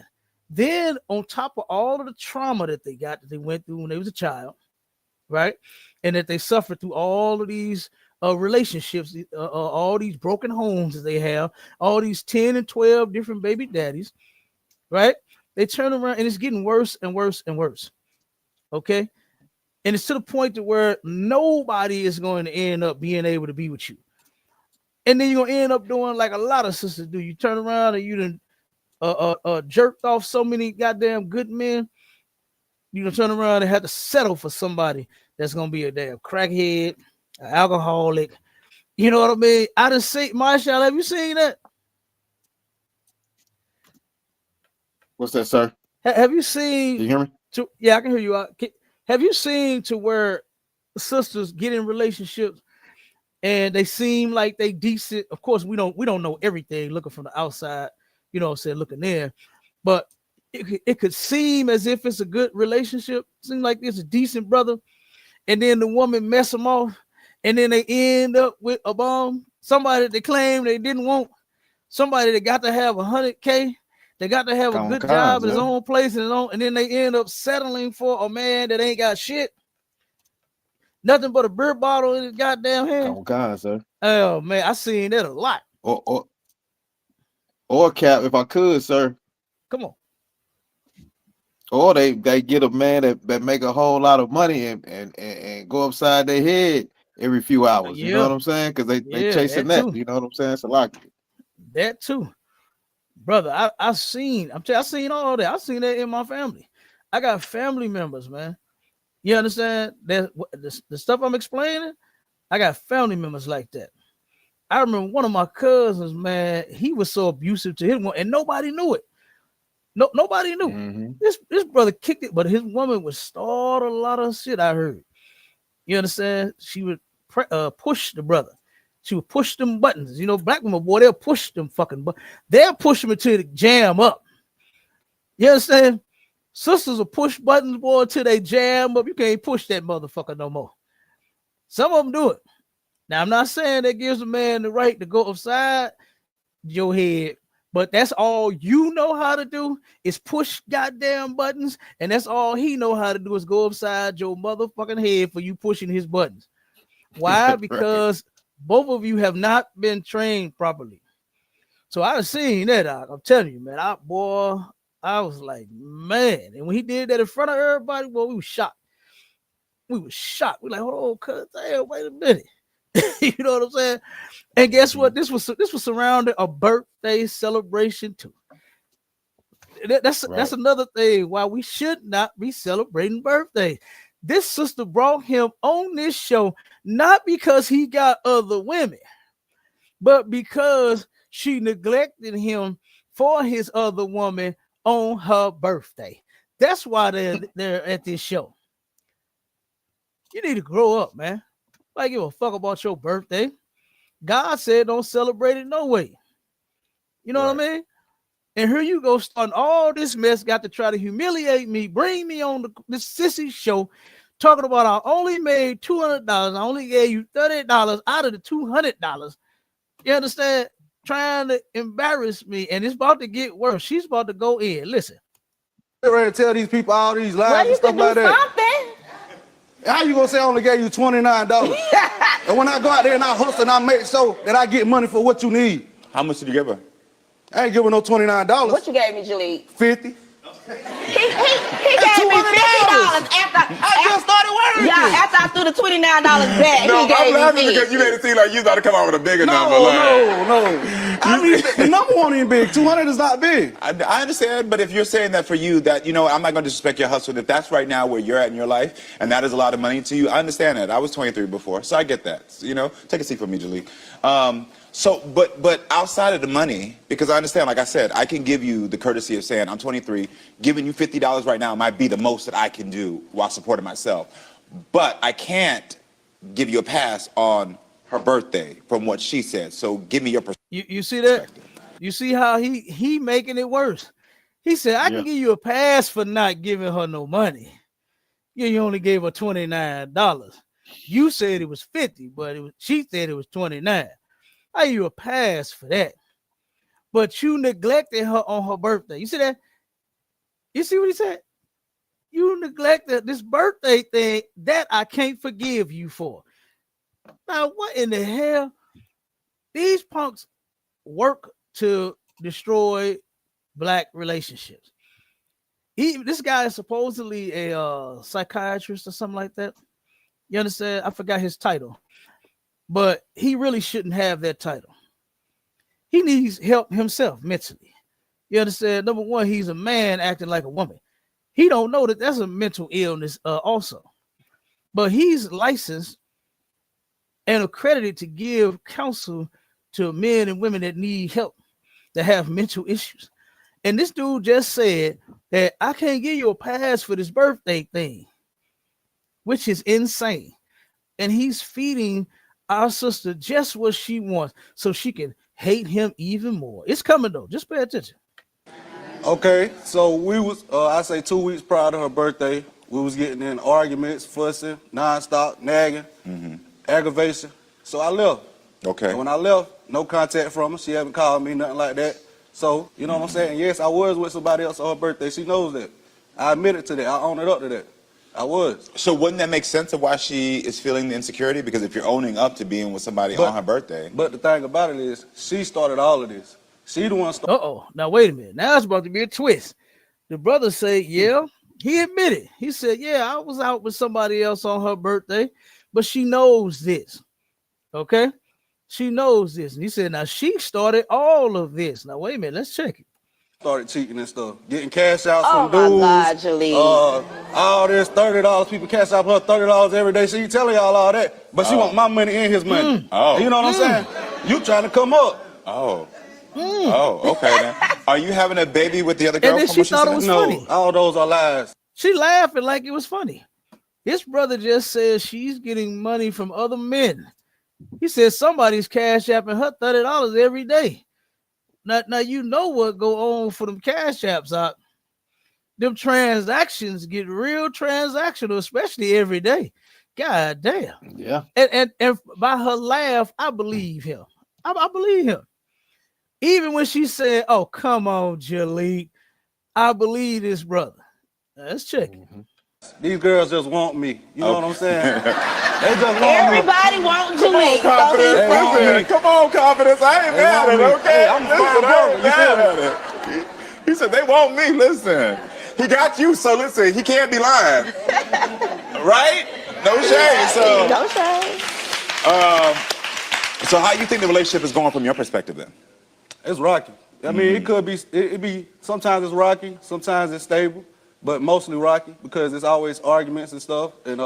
Then, on top of all of the trauma that they went through when they was a child, right? And that they suffered through all of these relationships, all these broken homes that they have, all these 10 and 12 different baby daddies, right? They turn around and it's getting worse and worse and worse. Okay. And it's to the point to where nobody is going to end up being able to be with you. And then you're gonna end up doing like a lot of sisters do. You turn around and you done jerked off so many goddamn good men. You gonna turn around and have to settle for somebody that's gonna be a damn crackhead, an alcoholic. You know what I mean? I done see, Marshall, have you seen that? What's that, sir? Have you seen? Can you hear me? Yeah, I can hear you. Have you seen to where sisters get in relationships and they seem like they decent? Of course, we don't know everything looking from the outside, you know what I'm saying, looking in. But it could seem as if it's a good relationship, seem like it's a decent brother, and then the woman mess them off, and then they end up with a bomb, somebody that they claim they didn't want, somebody that got to have 100K, they got to have a good job in his own place and then they end up settling for a man that ain't got shit. Nothing but a beer bottle in his goddamn hand. Oh God, sir. Oh man, I seen that a lot. Or Cap, if I could, sir. Come on. Or they get a man that make a whole lot of money and go upside their head every few hours. Yeah. You know what I'm saying? Because they chasing that. You know what I'm saying? It's a lot. That too. Brother, I seen all that. I seen that in my family. I got family members, man. You understand that the stuff I'm explaining? I got family members like that. I remember one of my cousins, man, he was so abusive to his one, and nobody knew it. Nobody knew. Mm-hmm. This brother kicked it, but his woman would start a lot of shit. I heard. You understand? She would push the brother. She would push them buttons. You know, black women, boy, they'll push them fucking buttons. They'll push them until they jam up. You understand? Sisters will push buttons, boy, until they jam up. You can't push that motherfucker no more. Some of them do it. Now, I'm not saying that gives a man the right to go upside your head, but that's all you know how to do is push goddamn buttons, and that's all he know how to do is go upside your motherfucking head for you pushing his buttons. Why? Because both of you have not been trained properly. So I've seen that. I'm telling you, man. I was like, man. And when he did that in front of everybody, well, we were shocked. We were shocked. We like, hold on, cuz, damn, wait a minute. You know what I'm saying? And guess what? This was surrounding a birthday celebration too. That's another thing why we should not be celebrating birthdays. This sister brought him on this show not because he got other women, but because she neglected him for his other woman on her birthday. That's why they're at this show. You need to grow up, man. I give a fuck about your birthday. God said don't celebrate it no way. You know what I mean? And here you go starting all this mess, got to try to humiliate me, bring me on this sissy show, talking about I only made $200. I only gave you $30 out of the $200. You understand? Trying to embarrass me, and it's about to get worse. She's about to go in. Listen. Get ready to tell these people all these lies and stuff like that. Something. How you gonna say I only gave you $29? And when I go out there and I hustle and I make so that I get money for what you need. How much did you give her? I ain't giving no $29. What you gave me, Julie? 50. He gave me $50 after I just started working. yeah, after I threw the $29 back, No, he I'm gave laughing me because you made it seem like you thought to come out with a bigger number. No, Like, no. I mean, the number one ain't big. 200 is not big. I understand, but if you're saying that for you, that, you know, I'm not going to disrespect your hustle. If that's right now where you're at in your life, and that is a lot of money to you, I understand that. I was 23 before, so I get that. You know, take a seat for me, Jaleel. But outside of the money, because I understand, like I said, I can give you the courtesy of saying I'm 23, giving you $50 right now might be the most that I can do while supporting myself. But I can't give you a pass on her birthday from what she said. So give me your perspective. You see that? You see how he making it worse. He said, I can give you a pass for not giving her no money. You only gave her $29. You said it was 50, but she said it was 29. I give you a pass for that. But you neglected her on her birthday. You see that? You see what he said? You neglected this birthday thing that I can't forgive you for. Now, what in the hell? These punks work to destroy black relationships. This guy is supposedly a psychiatrist or something like that. You understand? I forgot his title, but he really shouldn't have that title. He needs help himself mentally. You understand? Number one, he's a man acting like a woman. He don't know that that's a mental illness also. But he's licensed and accredited to give counsel to men and women that need help, that have mental issues. And this dude just said that I can't give you a pass for this birthday thing, which is insane. And he's feeding our sister just what she wants so she can hate him even more. It's coming though. Just pay attention. Okay, so we was, I say 2 weeks prior to her birthday, we was getting in arguments, fussing, nonstop, nagging, aggravation. So I left. Okay. And when I left, no contact from her. She haven't called me, nothing like that. So, you know what I'm saying? Yes, I was with somebody else on her birthday. She knows that. I admitted to that. I own it up to that. I was. So wouldn't that make sense of why she is feeling the insecurity? Because if you're owning up to being with somebody on her birthday. But the thing about it is, she started all of this. She the one started. Uh-oh. Now, wait a minute. Now it's about to be a twist. The brother said, yeah, he admitted. He said, yeah, I was out with somebody else on her birthday, but she knows this. Okay? She knows this. And he said, now she started all of this. Now, wait a minute. Let's check it. Started cheating and stuff, getting cash outs Oh from dudes. my God, Jaleel. All this $30, people cash out her $30 every day. She telling y'all all that, but she want my money and his money. Oh. You know what I'm saying? You trying to come up? Oh. Oh, okay then. Are you having a baby with the other girl? And then from she what thought it said? was No, funny. all those are lies. She laughing like it was funny. This brother just says she's getting money from other men. He says somebody's cash apping her $30 every day. Now you know what go on for them cash apps out. Them transactions get real transactional, especially every day. God damn. Yeah. And by her laugh, I believe him. I believe him. Even when she said, "Oh, come on, Jaleel," I believe this brother. Now, let's check it. These girls just want me. You know what I'm saying? They just want me. Everybody wants Jaleel. Confidence. They want Listen, me. come on, confidence. I ain't They mad want at it, me. okay? Hey, I'm Listen, fine, I brother. ain't You mad feel at it. He said they want me. Listen, he got you, so listen, he can't be lying. Right? No shade. So, No shade. so how you think the relationship is going from your perspective then? It's rocky. I mean, it could be, it be, sometimes it's rocky, sometimes it's stable, but mostly rocky because it's always arguments and stuff. And,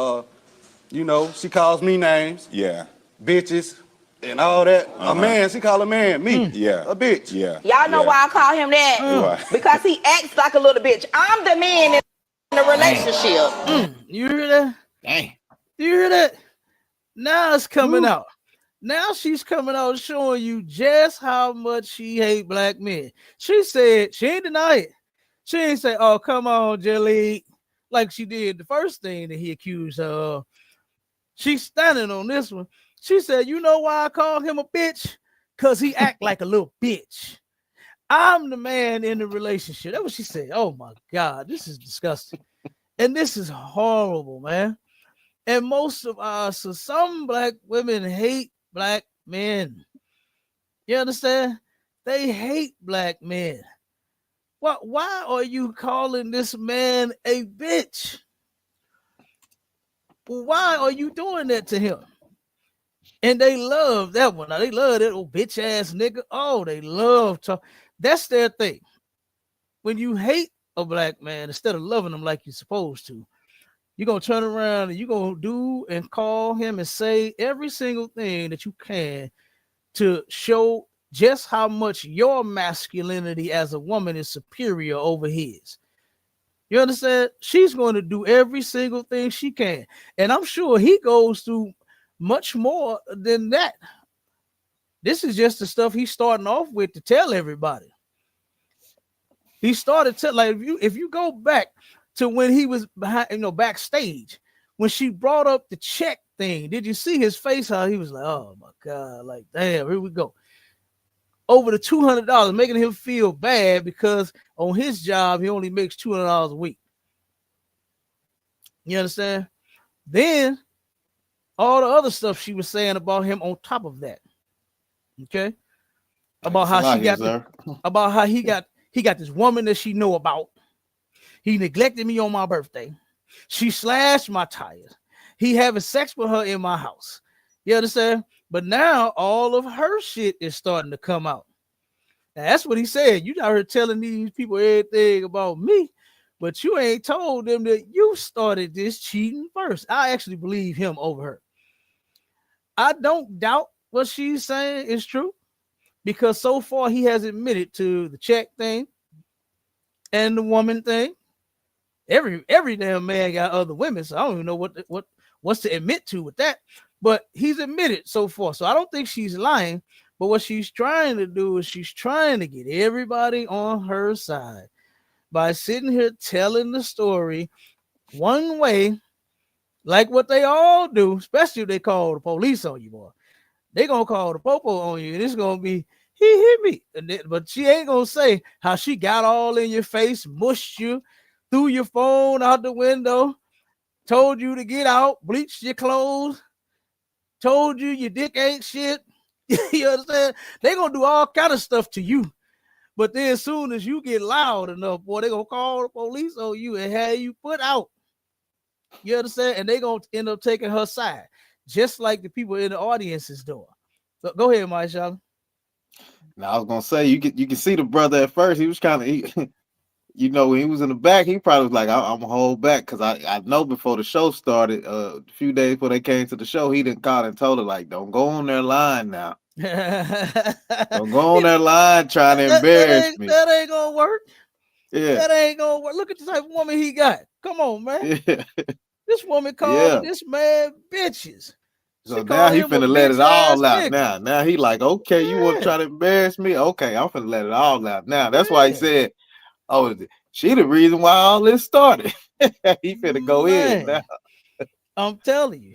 you know, she calls me names, Yeah. bitches, and all that. A man, she call a man, me, Yeah. a bitch. Yeah. Y'all know Yeah. why I call him that? Why? Because he acts like a little bitch. I'm the man in the relationship. You hear that? Dang. You hear that? Now it's coming out. Now she's coming out showing you just how much she hate black men. She said, she ain't deny it. She ain't say, "Oh, come on, Jaleel," like she did the first thing that he accused her of. She's standing on this one. She said, "You know why I call him a bitch? Because he act like a little bitch. I'm the man in the relationship." That's what she said. Oh my God, this is disgusting. And this is horrible, man. And most of us, so some black women hate black men. You understand? They hate black men. Why are you calling this man a bitch? Why are you doing that to him? And they love that one. Now, they love that old bitch ass nigga. Oh, they love talk. That's their thing. When you hate a black man, instead of loving him like you're supposed to, you're going to turn around and you're going to do and call him and say every single thing that you can to show just how much your masculinity as a woman is superior over his. You understand? She's going to do every single thing she can. And I'm sure he goes through much more than that. This is just the stuff he's starting off with to tell everybody. He started to, like, if you go back to when he was behind, backstage, when she brought up the check thing, did you see his face? How he was like, oh my God, like, damn, here we go. Over the $200, making him feel bad because on his job, he only makes $200 a week. You understand? Then all the other stuff she was saying about him on top of that. Okay. About how she got about how he got this woman that she know about. He neglected me on my birthday. She slashed my tires. He having sex with her in my house. You understand? But now all of her shit is starting to come out. Now, that's what he said. You out here telling these people everything about me, but you ain't told them that you started this cheating first. I actually believe him over her. I don't doubt what she's saying is true, because so far he has admitted to the check thing and the woman thing. Every damn man got other women, so I don't even know what's to admit to with that. But he's admitted so far, so I don't think she's lying. But what she's trying to do is she's trying to get everybody on her side by sitting here telling the story one way, like what they all do, especially if they call the police on you, boy. They gonna call the popo on you, and it's gonna be, he hit me. But she ain't gonna say how she got all in your face, mushed you, threw your phone out the window, told you to get out, bleached your clothes, told you your dick ain't shit. You understand? They gonna do all kind of stuff to you. But then as soon as you get loud enough, boy, they gonna call the police on you and have you put out. You understand? And they gonna end up taking her side, just like the people in the audience is doing. So go ahead, Maisha. Now I was gonna say you can see the brother at first. He was kind of, when he was in the back, he probably was like, I'm gonna hold back, because I know before the show started, a few days before they came to the show, he didn't call and told her, like, don't go on their line now. Don't go on that line trying to embarrass me. That ain't gonna work. Yeah. That ain't gonna work. Look at the type of woman he got. Come on, man. Yeah. This woman called this man bitches. So now he finna let it all out. Now he like, okay, you want to try to embarrass me? Okay, I'm finna let it all out. Now that's why he said, oh, she the reason why all this started. He finna go in now. I'm telling you.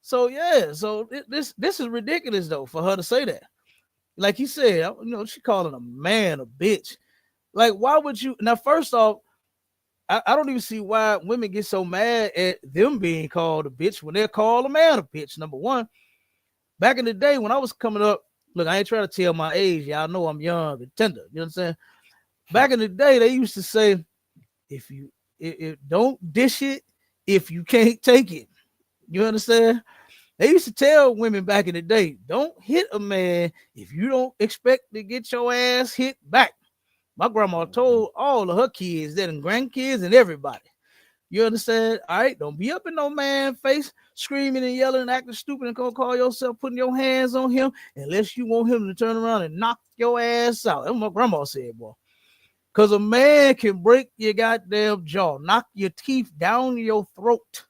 So yeah, so this is ridiculous though for her to say that. Like he said, she calling a man a bitch. Like, why would you? Now, first off, I don't even see why women get so mad at them being called a bitch when they're called a man a bitch. Number one, back in the day when I was coming up, look, I ain't trying to tell my age. Y'all know I'm young and tender. You know what I'm saying? Back in the day, they used to say, if don't dish it if you can't take it. You understand? They used to tell women back in the day, don't hit a man if you don't expect to get your ass hit back. My grandma told all of her kids that, and grandkids and everybody. You understand? All right, don't be up in no man face, screaming and yelling and acting stupid and gonna call yourself putting your hands on him unless you want him to turn around and knock your ass out. That's what my grandma said, boy. Because a man can break your goddamn jaw, knock your teeth down your throat.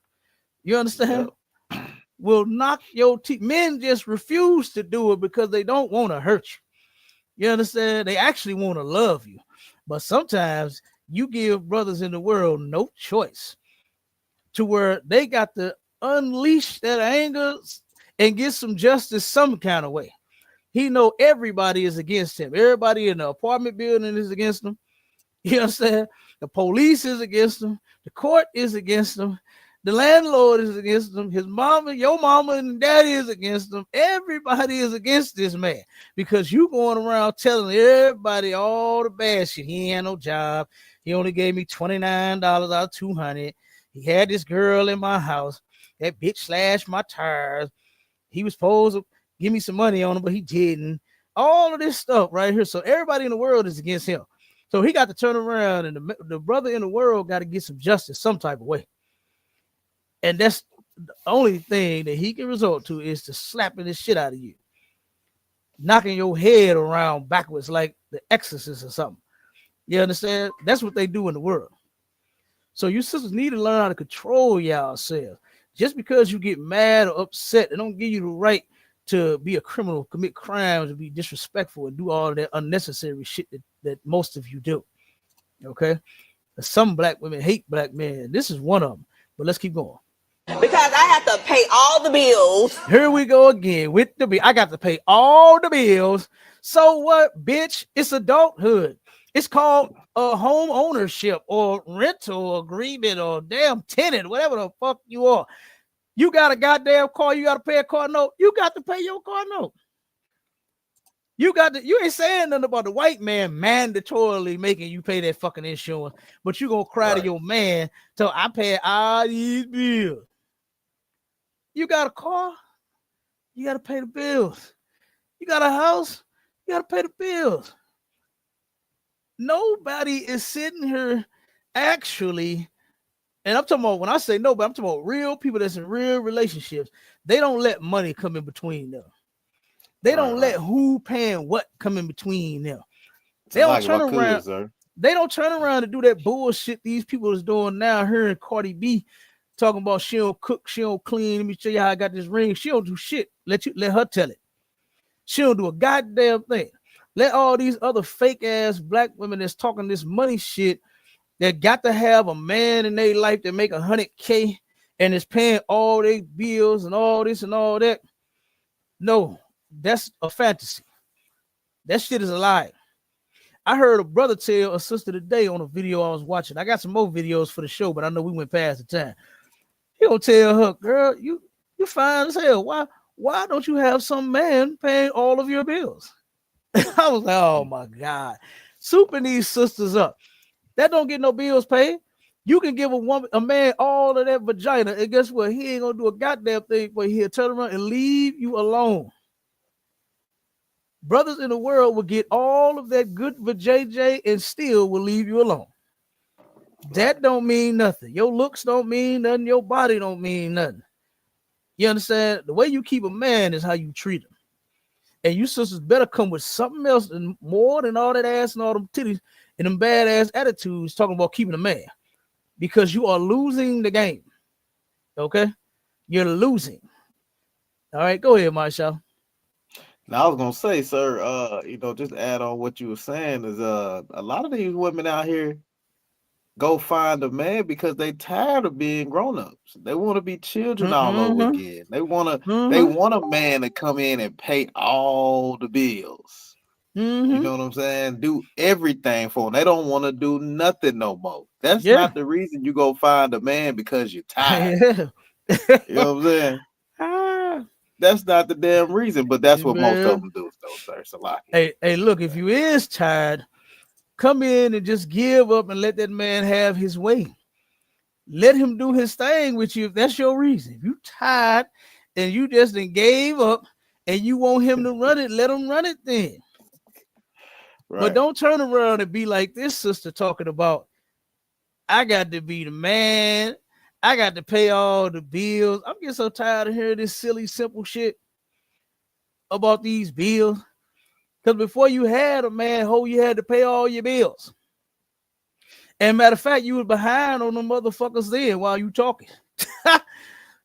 You understand? Yep. Will knock your teeth. Men just refuse to do it because they don't want to hurt you. You understand? They actually want to love you. But sometimes you give brothers in the world no choice to where they got to unleash that anger and get some justice some kind of way. He know everybody is against him. Everybody in the apartment building is against him. You understand? The police is against him. The court is against him. The landlord is against him. His mama, your mama and daddy is against him. Everybody is against this man because you going around telling everybody all the bad shit. He ain't had no job. He only gave me $29 out of $200. He had this girl in my house. That bitch slashed my tires. He was supposed to give me some money on him, but he didn't. All of this stuff right here. So everybody in the world is against him. So he got to turn around, and the brother in the world got to get some justice some type of way. And that's the only thing that he can resort to is to slapping the shit out of you, knocking your head around backwards like the Exorcist or something. You understand? That's what they do in the world. So you sisters need to learn how to control yourselves. Just because you get mad or upset, it don't give you the right to be a criminal, commit crimes, and be disrespectful, and do all of that unnecessary shit that most of you do. Okay? Some black women hate black men. This is one of them. But let's keep going. Because I have to pay all the bills. Here we go again with the bill. I got to pay all the bills. So what, bitch? It's adulthood. It's called a home ownership or rental agreement or damn tenant, whatever the fuck you are. You got a goddamn car, you got to pay a car note. You got to pay your car note. You ain't saying nothing about the white man mandatorily making you pay that fucking insurance, but you gonna cry to your man till I pay all these bills. You got a car, you got to pay the bills. You got a house, you got to pay the bills. Nobody is sitting here actually, and I'm talking about, when I say nobody, I'm talking about real people that's in real relationships. They don't let money come in between them. They don't let who paying what come in between them. They don't turn around. They don't turn around and do that bullshit these people is doing now. Hearing Cardi B talking about she don't cook, she don't clean. Let me show you how I got this ring. She don't do shit. Let her tell it. She don't do a goddamn thing. Let all these other fake ass black women that's talking this money shit that got to have a man in their life that make $100K and is paying all their bills and all this and all that. No, that's a fantasy. That shit is a lie. I heard a brother tell a sister today on a video I was watching. I got some more videos for the show, but I know we went past the time. He gonna tell her, girl, you fine as hell. Why don't you have some man paying all of your bills? I was like, oh my God. Souping these sisters up. That don't get no bills paid. You can give a man all of that vagina, and guess what? He ain't gonna do a goddamn thing, but he'll turn around and leave you alone. Brothers in the world will get all of that good vajayjay and still will leave you alone. That don't mean nothing. Your looks don't mean nothing. Your body don't mean nothing. You understand? The way you keep a man is how you treat him. And you sisters better come with something else and more than all that ass and all them titties and them badass attitudes talking about keeping a man, because you are losing the game. Okay? You're losing. All right, go ahead, Marshall. Now I was gonna say, sir, just add on what you were saying is a lot of these women out here go find a man because they tired of being grown-ups. They want to be children all over again. They want a man to come in and pay all the bills. You know what I'm saying? Do everything for them. They don't want to do nothing no more. That's not the reason you go find a man, because you're tired. You know what I'm saying? That's not the damn reason, but that's what most of them do, though, sir. It's a lot. Hey, look, if you is tired, come in and just give up and let that man have his way. Let him do his thing with you if that's your reason. If you tired and you just done gave up and you want him to run it, let him run it then. Right. But don't turn around and be like this sister talking about, I got to be the man. I got to pay all the bills. I'm getting so tired of hearing this silly, simple shit about these bills. Because before you had a man, you had to pay all your bills. And matter of fact, you were behind on the motherfuckers then while you talking.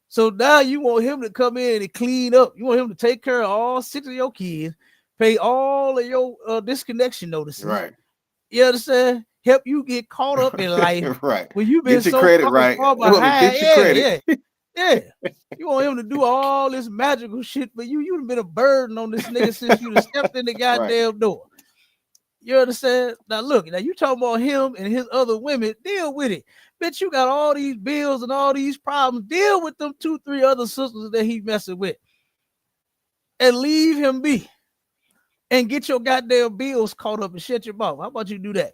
So now you want him to come in and clean up. You want him to take care of all 6 of your kids, pay all of your disconnection notices. Right. You understand? Help you get caught up in life. Right. When you've been get your so credit right. far behind. Get your credit. Yeah. You want him to do all this magical shit, but you've been a burden on this nigga since you stepped in the goddamn door. You understand? Now look, you talking about him and his other women, deal with it. Bitch, you got all these bills and all these problems. Deal with them 2-3 other sisters that he messing with. And leave him be. And get your goddamn bills caught up and shut your mouth. How about you do that?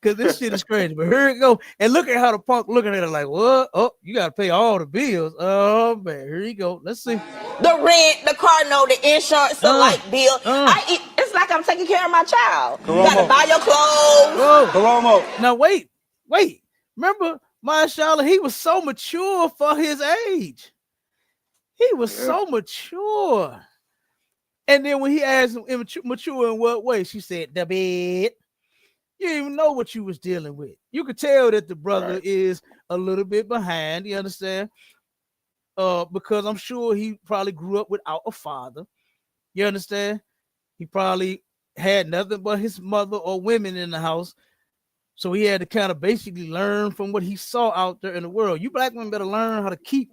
Because this shit is crazy. But here it go. And look at how the punk looking at it like, what? Oh, you got to pay all the bills. Oh, man. Here you go. Let's see. The rent, the car note, the insurance, the light bill. It's like I'm taking care of my child. You got to buy your clothes. Colomo. Now, wait. Remember, Mashallah, he was so mature for his age. He was so mature. And then when he asked him, mature in what way? She said, the bed. You didn't even know what you was dealing with. You could tell that the brother is a little bit behind. You understand? Because I'm sure he probably grew up without a father. You understand? He probably had nothing but his mother or women in the house. So he had to kind of basically learn from what he saw out there in the world. You black men better learn how to keep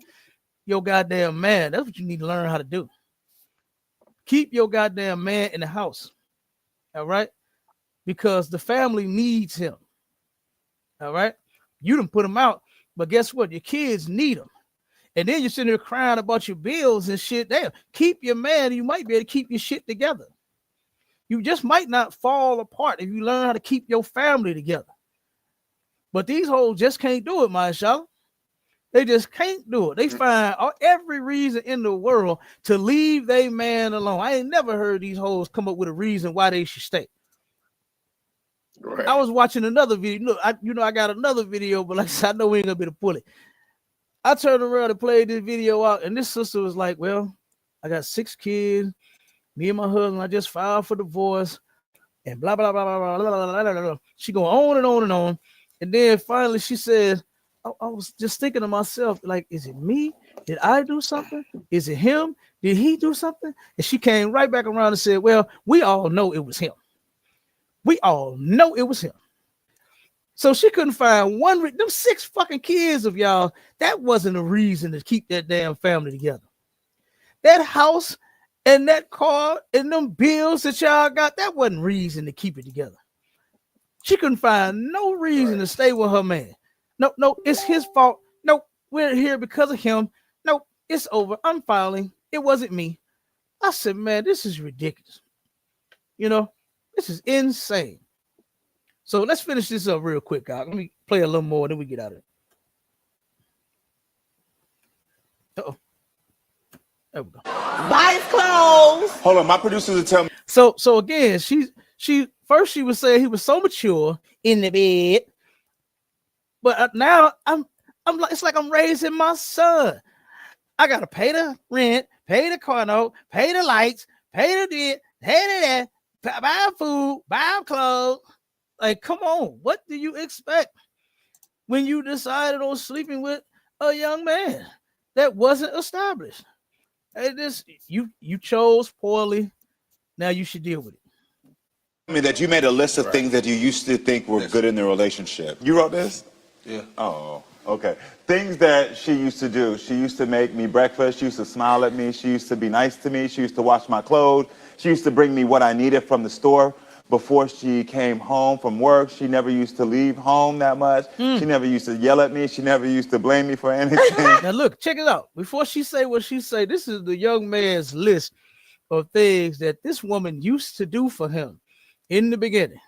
your goddamn man. That's what you need to learn how to do. Keep your goddamn man in the house. All right? Because the family needs him. All right? You done put him out, but guess what? Your kids need him. And then you're sitting there crying about your bills and shit. Damn, keep your man. You might be able to keep your shit together. You just might not fall apart if you learn how to keep your family together. But these hoes just can't do it, mashallah. They just can't do it. They find every reason in the world to leave their man alone. I ain't never heard these hoes come up with a reason why they should stay. Right. I was watching another video. I got another video, but like I said, I know we ain't gonna be able to pull it. I turned around and played this video out, and this sister was like, well, I got 6 kids. Me and my husband, I just filed for divorce, and blah, blah, blah, blah, blah, blah, blah, blah, blah. She going on and on and on. And then finally she said, I was just thinking to myself, like, is it me? Did I do something? Is it him? Did he do something? And she came right back around and said, well, we all know it was him. We all know it was him. So she couldn't find one. Them 6 fucking kids of y'all, that wasn't a reason to keep that damn family together. That house and that car and them bills that y'all got, that wasn't reason to keep it together. She couldn't find no reason to stay with her man. No, it's his fault. No, we're here because of him. No, it's over. I'm filing. It wasn't me. I said, man, this is ridiculous. You know, this is insane. So let's finish this up real quick, guys. Let me play a little more, then we get out of it. Uh-oh. There we go. Buy his clothes. Hold on, my producers will tell me. So again, she first she was saying he was so mature in the bed, but now I'm like, it's like I'm raising my son. I gotta pay the rent, pay the car note, pay the lights, pay the this, pay that, buy food, buy clothes. Like, come on, what do you expect when you decided on sleeping with a young man that wasn't established? And this you chose poorly. Now you should deal with it. I mean, that you made a list of things that you used to think were good in the relationship. You wrote this? Yeah. Oh, okay. Things that she used to do. She used to make me breakfast. She used to smile at me. She used to be nice to me. She used to wash my clothes. She used to bring me what I needed from the store before she came home from work. She never used to leave home that much. She never used to yell at me. She never used to blame me for anything. Now look, check it out. Before she say what she say, this is the young man's list of things that this woman used to do for him in the beginning,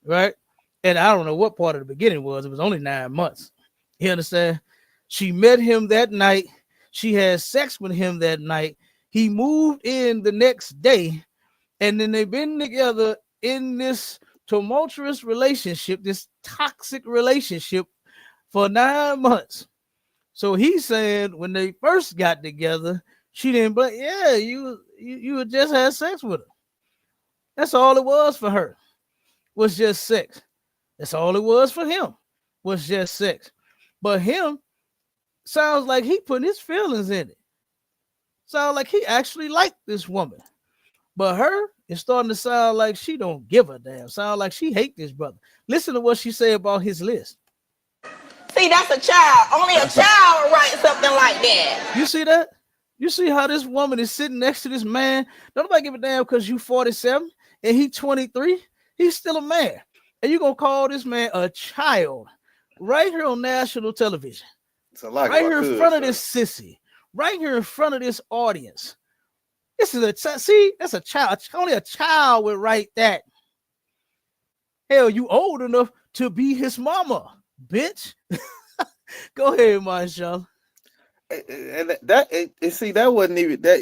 right? And I don't know what part of the beginning was. It was only 9 months. You understand? She met him that night. She had sex with him that night. He moved in the next day, and then they've been together in this tumultuous relationship, this toxic relationship for 9 months. So he's saying when they first got together, she didn't, but yeah, you had just had sex with her. That's all it was for her, was just sex. That's all it was for him, was just sex. But him sounds like he put his feelings in it. Sounds like he actually liked this woman. But her is starting to sound like she don't give a damn. Sound like she hate this brother. Listen to what she say about his list. See, that's a child. Only a child would write something like that. You see that? You see how this woman is sitting next to this man? Don't nobody give a damn because you 47 and he 23. He's still a man. And you gonna call this man a child right here on national television, It's a lot right here in front of sir. this sissy, right here in front of this audience. This is see, that's a child. Only a child would write that. Hell, you old enough to be his mama, bitch. Go ahead, Marshall. And see, that wasn't even that,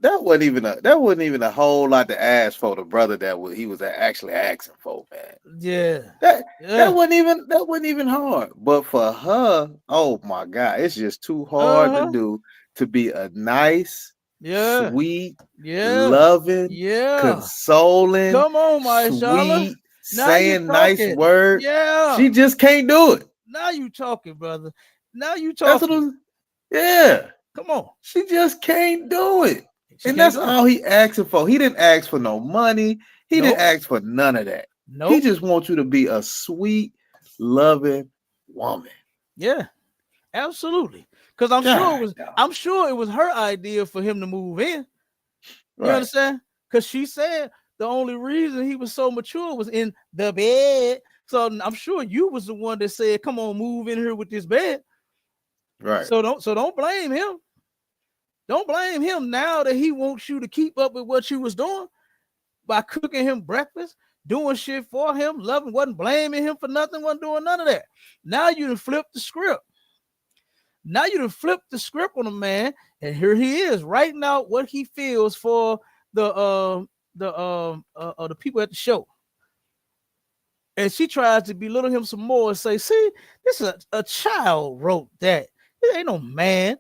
that wasn't even a whole lot to ask for the brother he was actually asking for, man. Yeah. That wasn't even hard. But for her, oh my God, it's just too hard to do, to be a nice, sweet, loving, consoling, come on, Marshall. sweet, saying nice words. Yeah. She just can't do it. Now you talking, brother. Now you talking. Yeah. Come on. She just can't do it. And that's all he asking for. He didn't ask for no money. He didn't ask for none of that. He just wants you to be a sweet, loving woman. Yeah, absolutely. Because I'm sure it was her idea for him to move in. You understand? Because she said the only reason he was so mature was in the bed. So I'm sure you was the one that said, "Come on, move in here with this bed." Right. So don't blame him. Don't blame him now that he wants you to keep up with what you was doing by cooking him breakfast, doing shit for him, loving, wasn't blaming him for nothing, wasn't doing none of that. Now you done flipped the script. Now you done flipped the script on a man, and here he is writing out what he feels for the people at the show. And she tries to belittle him some more and say, "See, this is a child wrote that. It ain't no man.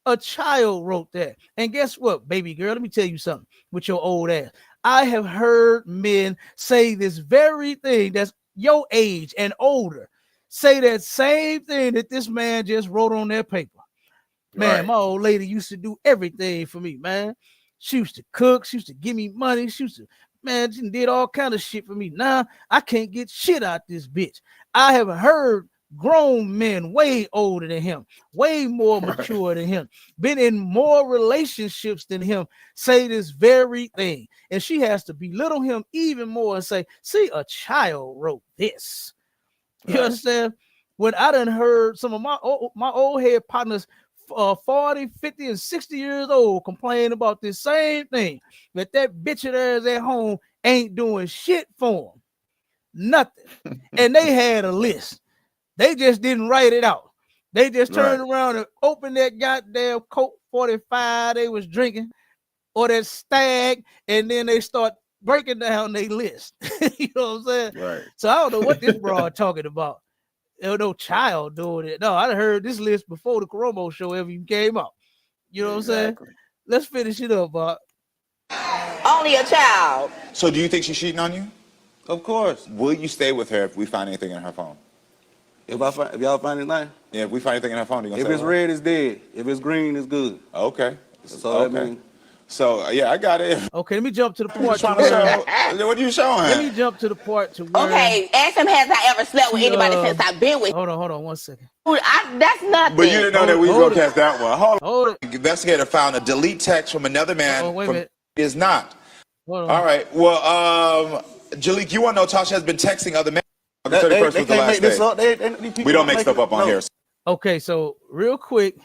A child wrote that." And guess what, baby girl? Let me tell you something with your old ass. I have heard men say this very thing that's your age and older. Say that same thing that this man just wrote on their paper. Man, my old lady used to do everything for me, man. She used to cook. She used to give me money. She did all kind of shit for me. Now I can't get shit out this bitch. I have heard grown men way older than him, way more mature than him, been in more relationships than him, say this very thing. And she has to belittle him even more and say, "See, a child wrote this." You understand? When I done heard some of my old head partners, 40, 50, and 60 years old, complain about this same thing, that bitch of theirs at home ain't doing shit for them. Nothing. And they had a list. They just didn't write it out. They just turned around and opened that goddamn Coke 45 they was drinking, or that Stag, and then they start breaking down their list. You know what I'm saying? Right. So I don't know what this broad talking about. There no child doing it. No, I heard this list before the Coromo show ever even came out. You know what I'm saying? Let's finish it up, Bob. Only a child. So do you think she's cheating on you? Of course. Will you stay with her if we find anything in her phone? If y'all find anything? Yeah, if we find anything in her phone, you gonna if say it's red, it's dead. If it's green, it's good. Okay. That's all that means. So yeah, I got it. Okay, let me jump to the part. What are you showing? Let me jump to the part to where. Okay, ask him, has I ever slept with anybody since I've been with? Hold on 1 second. That's nothing. But you didn't know that we Hold broadcast that one. Hold it. Investigator found a delete text from another man. Wait a minute. Is not. Hold on. All right. Well, Jalik, you want to know Tasha has been texting other men. The 31st was the last day. We don't make stuff up on here. Okay, so real quick,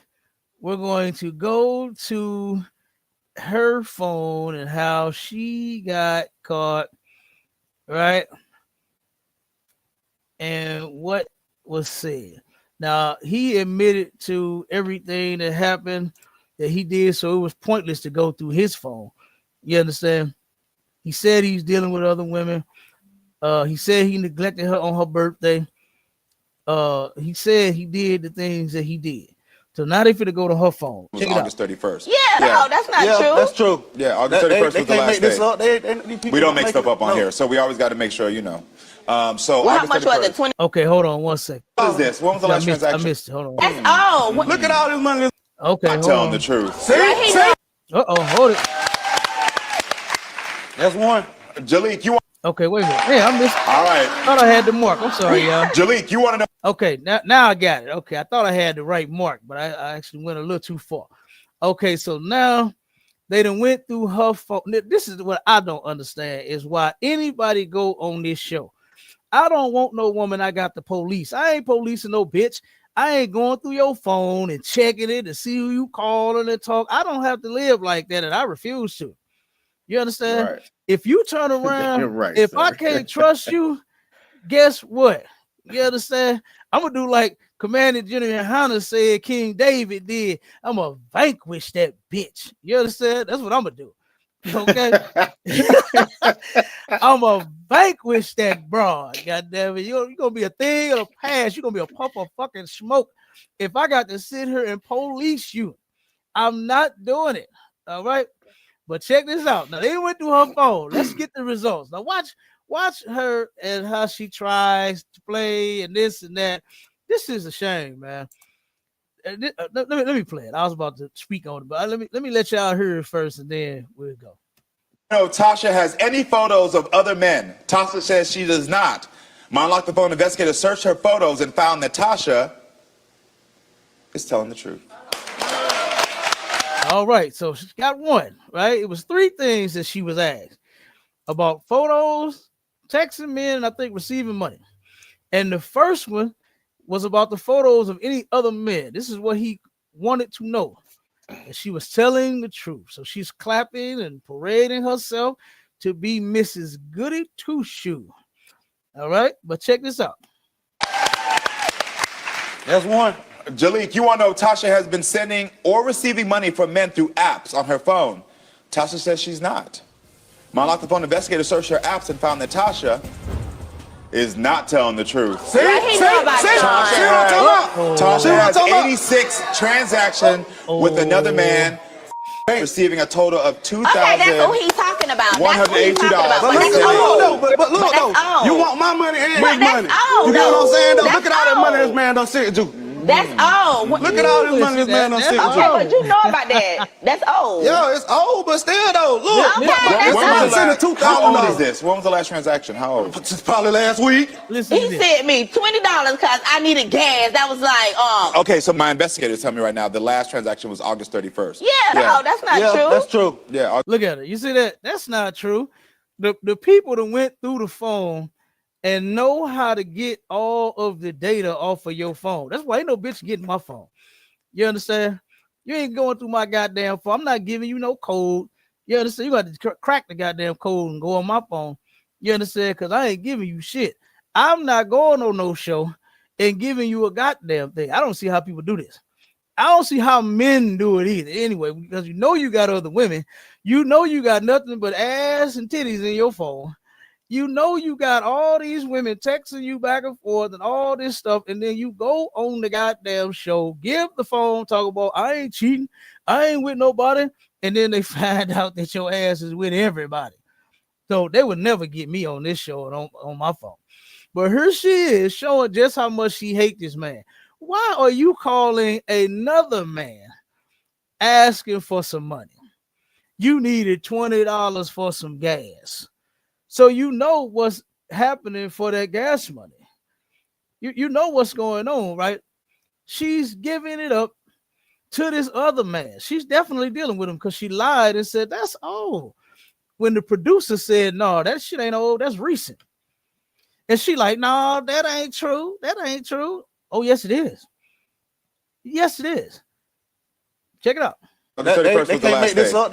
we're going to go to her phone and how she got caught, right? And what was said. Now, he admitted to everything that happened that he did, so it was pointless to go through his phone. You understand? He said he's dealing with other women. He said he neglected her on her birthday. He said he did the things that he did. So now they finna go to her phone. It was August 31st. Yeah, no, that's not true. That's true. Yeah, August 31st was the last day. We don't make stuff up on here, so we always got to make sure you know. So well, how much was it? 20. Okay, hold on 1 second. What is this? When was the last transaction? I missed it. Hold on. That's all. Look at all this money. Okay, I'm hold telling on. the truth. See? Hold it. That's one. Jalik, you want? Okay, wait a minute. Yeah, I missed. All right. I thought I had the mark. I'm sorry, y'all. Jalik, you want to know? Okay, now I got it. Okay, I thought I had the right mark, but I actually went a little too far. Okay, so now they done went through her phone. This is what I don't understand is why anybody go on this show I don't want no woman I got the police. I ain't policing no bitch. I ain't going through your phone and checking it to see who you calling and talk. I don't have to live like that, and I refuse to. You understand? Right. If you turn around, Right, if sir. I can't trust you, guess what? You understand? I'm gonna do like Commander General YAHANNA said King David did. I'm gonna vanquish that bitch. You understand? That's what I'm gonna do. Okay. I'm gonna vanquish that broad. God damn it. You're gonna be a thing of the past. You're gonna be a puff of fucking smoke. If I got to sit here and police you, I'm not doing it. All right. But check this out. Now they went through her phone. Let's get the results. Now watch her and how she tries to play and this and that. This is a shame, man. Let me play it. I was about to speak on it, but let me let y'all hear it first, and then we'll go. No, Tasha has any photos of other men. Tasha says she does not. My Unlock the Phone investigator searched her photos and found that Tasha is telling the truth. All right, so she got one, right? It was 3 things that she was asked about: photos, texting men, and I think receiving money. And the first one was about the photos of any other men. This is what he wanted to know. And she was telling the truth. So she's clapping and parading herself to be Mrs. Goody Two-Shoe. All right, but check this out. That's one. Jalik, you want to know Tasha has been sending or receiving money from men through apps on her phone. Tasha says she's not. My Unlock the Phone investigator searched her apps and found that Tasha is not telling the truth. See? Tasha has 86 transactions with another man, receiving a total of $2,000. Okay, that's who he's talking about. That's who he's talking about. But But that's old. look But that's though, old. you want my money and his But that's money. old, You get what I'm though. saying though? That's Look at all that money old. this man done sent you. That's old. Look at all this money this man done sent you. Okay, but you know about that. That's old. Yo, it's old, but still though, look. Okay, that's old. How old is this? When was the last transaction? How old? It's probably last week. Listen to He this. sent me $20 because I needed gas. That was like, Okay, so my investigators tell me right now the last transaction was August 31st. no, that's not Yeah, true. that's true. Yeah. Look at it. You see that? That's not true. The people that went through the phone and know how to get all of the data off of your phone. That's why ain't no bitch getting my phone. You understand? You ain't going through my goddamn phone. I'm not giving you no code. You understand? You got to crack the goddamn code and go on my phone. You understand? Because I ain't giving you shit. I'm not going on no show and giving you a goddamn thing. I don't see how people do this. I don't see how men do it either. Anyway, because you know you got other women. You know you got nothing but ass and titties in your phone. You know you got all these women texting you back and forth and all this stuff, and then you go on the goddamn show, give the phone, talk about I ain't cheating, I ain't with nobody, and then they find out that your ass is with everybody. So they would never get me on this show and on my phone. But here she is showing just how much she hates this man. Why are you calling another man asking for some money? You needed $20 for some gas. So you know what's happening for that gas money. You know what's going on, right? She's giving it up to this other man. She's definitely dealing with him because she lied and said that's old. When the producer said, no, that shit ain't old, that's recent. And she like, no, that ain't true. That ain't true. Oh, yes, it is. Yes, it is. Check it out. The 31st was the last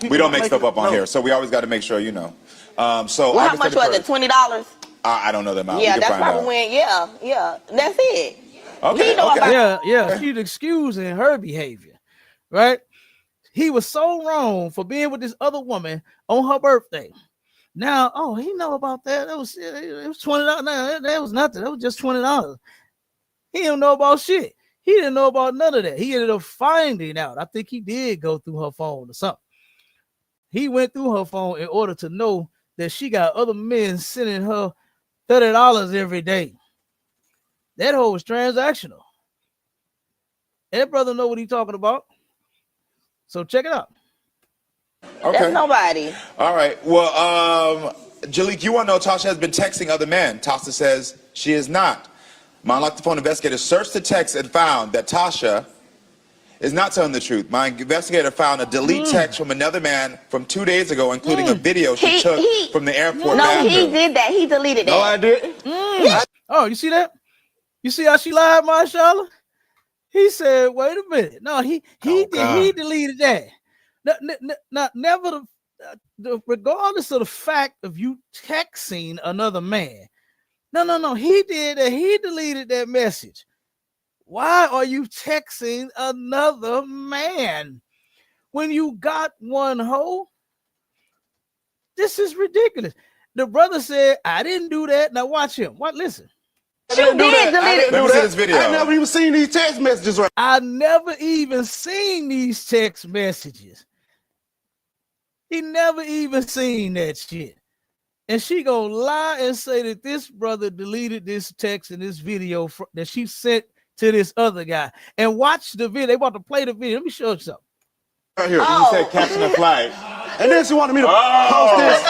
day. We don't make stuff up on no. here, so we always got to make sure you know. So Well, how August much was 31st, it? $20? I don't know the amount. Yeah, We can that's find probably out. when, yeah. That's it. Okay, He know okay. about Yeah, she's excusing her behavior, right? He was so wrong for being with this other woman on her birthday. Now, oh, he know about that. It was $20. No, that was nothing. That was just $20. He don't know about shit. He didn't know about none of that. He ended up finding out. I think he did go through her phone or something. He went through her phone in order to know that she got other men sending her $30 every day. That hoe was transactional. That brother know what he's talking about. So check it out. Okay. That's nobody. All right. Well, Jalik, you want to know Tasha has been texting other men. Tasha says she is not. My Unlock the Phone investigator searched the text and found that Tasha is not telling the truth. My investigator found a delete text from another man from 2 days ago, including a video she took from the airport bathroom. he did that. He deleted that. No, I didn't. Oh, you see that? You see how she lied, Marshala? He said, "Wait a minute. No, he deleted that. Never regardless of the fact of you texting another man. No. He did that. He deleted that message. Why are you texting another man when you got one hoe? This is ridiculous." The brother said, "I didn't do that." Now watch him. Listen. You did delete it. Let me see this video. I never even seen these text messages. Right? I never even seen these text messages. He never even seen that shit. And she gonna lie and say that this brother deleted this text and this video that she sent to this other guy. And watch the video. They about to play the video. Let me show you something. Right here. You said catching a flight. And then she wanted me to post this.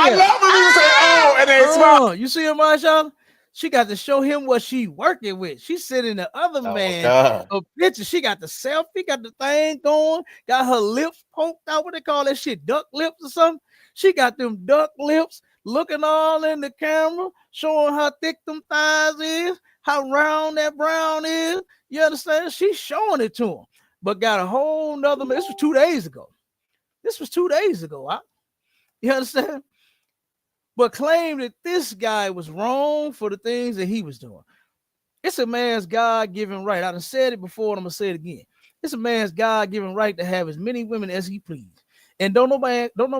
I love when you say, "Oh," and they smile. You see her, Marshawn? She got to show him what she working with. She's sending the other man a picture. She got the selfie, got the thing going, got her lips poked out. What they call that shit? Duck lips or something? She got them duck lips, looking all in the camera, showing how thick them thighs is, how round that brown is. You understand? She's showing it to him, but got a whole nother. This was 2 days ago. You understand? But claim that this guy was wrong for the things that he was doing. It's a man's God-given right. I done said it before, and I'm gonna say it again. It's a man's God-given right to have as many women as he please. And don't no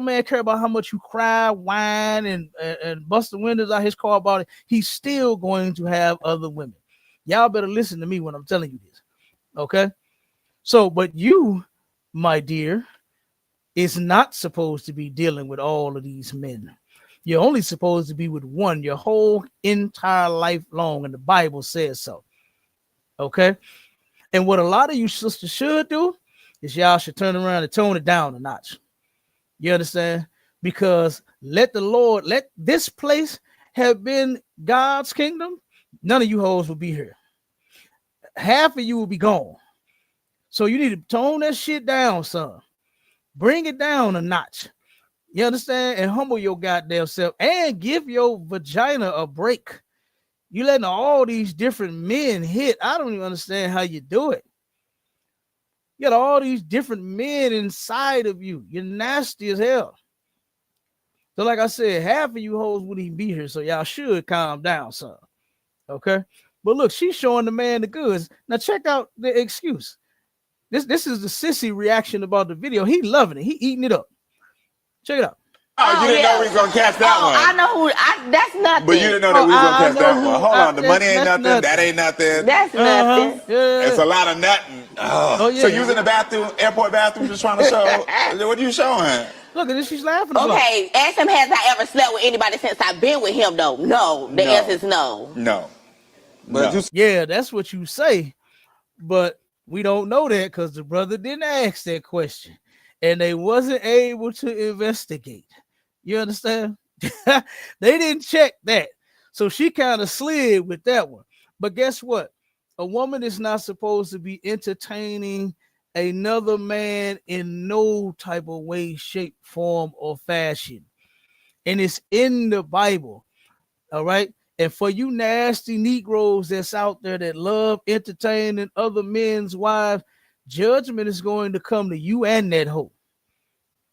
man care about how much you cry, whine, and bust the windows out his car about it. He's still going to have other women. Y'all better listen to me when I'm telling you this. Okay? So, but you, my dear, is not supposed to be dealing with all of these men. You're only supposed to be with one your whole entire life long, and the Bible says so. Okay? And what a lot of you sisters should do is y'all should turn around and tone it down a notch. You understand? Because let this place have been God's kingdom, none of you hoes will be here. Half of you will be gone. So you need to tone that shit down, son. Bring it down a notch. You understand? And humble your goddamn self and give your vagina a break. You letting all these different men hit. I don't even understand how you do it. You got all these different men inside of you. You're nasty as hell. So like I said, half of you hoes wouldn't even be here. So y'all should calm down, son. Okay? But look, she's showing the man the goods. Now check out the excuse. This is the sissy reaction about the video. He loving it. He eating it up. Check it out. Oh, you didn't know we was gonna catch that one. I know who. That's nothing. But you didn't know that we was gonna catch that one. Hold on, the money ain't nothing. That ain't nothing. That's nothing. Yeah. It's a lot of nothing. Oh, yeah. So you was in the bathroom, airport bathroom, just trying to show. What are you showing? Look at this. She's laughing about. Okay, ask him, has I ever slept with anybody since I've been with him, though? No. The answer is no. No. But No. Yeah, that's what you say. But we don't know that because the brother didn't ask that question. And they wasn't able to investigate. You understand? They didn't check that. So she kind of slid with that one. But guess what? A woman is not supposed to be entertaining another man in no type of way, shape, form, or fashion. And it's in the Bible. All right. And for you nasty Negroes that's out there that love entertaining other men's wives, judgment is going to come to you and that hoe.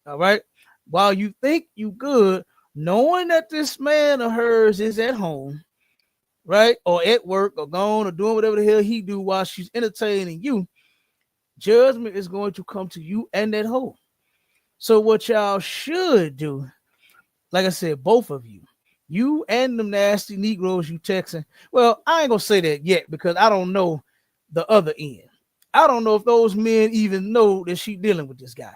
All right. While you think you good, knowing that this man of hers is at home, right, or at work, or gone, or doing whatever the hell he do while she's entertaining you, judgment is going to come to you and that hoe. So what y'all should do, like I said, both of you, you and them nasty Negroes you texting. Well, I ain't gonna say that yet because I don't know the other end. I don't know if those men even know that she dealing with this guy.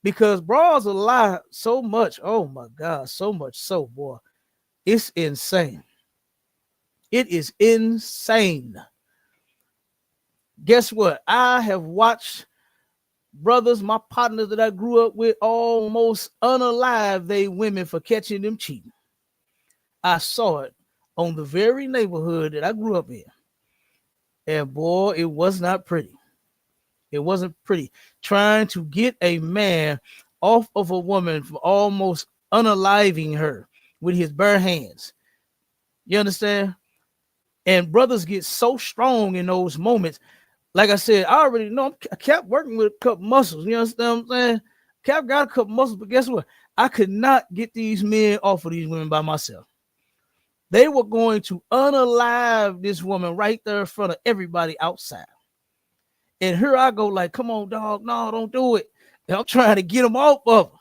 Because bras will lie so much. Oh my God, so much so, boy. It's insane. It is insane. Guess what? I have watched brothers, my partners that I grew up with, almost unalive they women for catching them cheating. I saw it on the very neighborhood that I grew up in. And boy, it was not pretty. It wasn't pretty. Trying to get a man off of a woman from almost unaliving her with his bare hands. You understand? And brothers get so strong in those moments. Like I said, I already know I kept working with a couple muscles. You understand what I'm saying? Cap got a couple muscles, but guess what? I could not get these men off of these women by myself. They were going to unalive this woman right there in front of everybody outside. And here I go, like, come on, dog, no, don't do it. And I'm trying to get them off of her.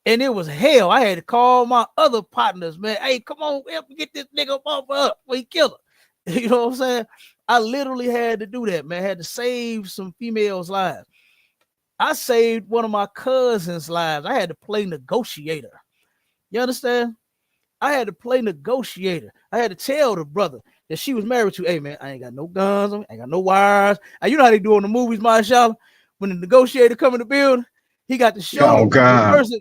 And it was hell. I had to call my other partners, man. Hey, come on, help me get this nigga off of her before he kill her. You know what I'm saying? I literally had to do that, man. I had to save some females' lives. I saved one of my cousins' lives. I had to play negotiator. You understand? I had to play negotiator. I had to tell the brother that she was married to, hey, man, I ain't got no guns on me. I ain't got no wires. And you know how they do in the movies, Marshall? When the negotiator come in the building, he got to show the person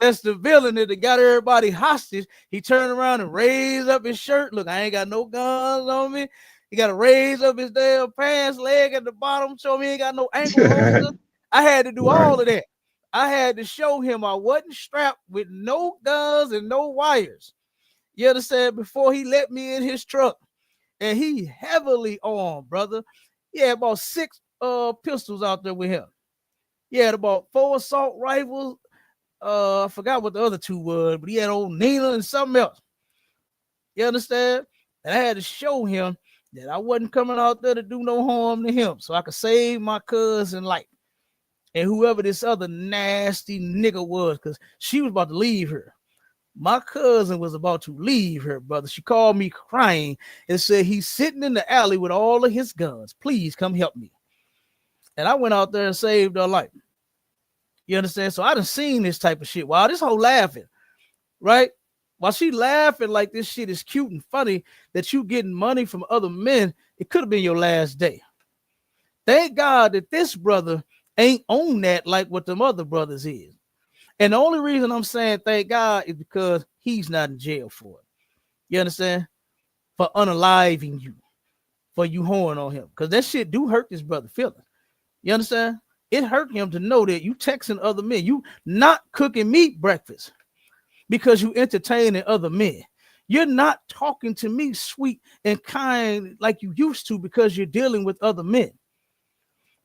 that's the villain that got everybody hostage. He turned around and raised up his shirt. Look, I ain't got no guns on me. He got to raise up his damn pants leg at the bottom, show me he ain't got no ankle holster. I had to do all of that. I had to show him I wasn't strapped with no guns and no wires. You understand? Before he let me in his truck. And he heavily armed, brother. He had about 6 pistols out there with him. He had about 4 assault rifles. I forgot what the other 2 was, but he had old Nina and something else. You understand? And I had to show him that I wasn't coming out there to do no harm to him, so I could save my cousin life. And whoever this other nasty nigga was, because she was about to leave her. My cousin was about to leave her, brother. She called me crying and said, he's sitting in the alley with all of his guns. Please come help me. And I went out there and saved her life. You understand? So I done seen this type of shit. While this whole laughing, right? While she laughing like this shit is cute and funny that you getting money from other men, it could have been your last day. Thank God that this brother ain't on that like what them other brothers is. And the only reason I'm saying thank God is because he's not in jail for it. You understand? For unaliving you, for you horn on him. Because that shit do hurt this brother feelings. You understand? It hurt him to know that you texting other men. You not cooking me breakfast because you entertaining other men. You're not talking to me sweet and kind like you used to because you're dealing with other men.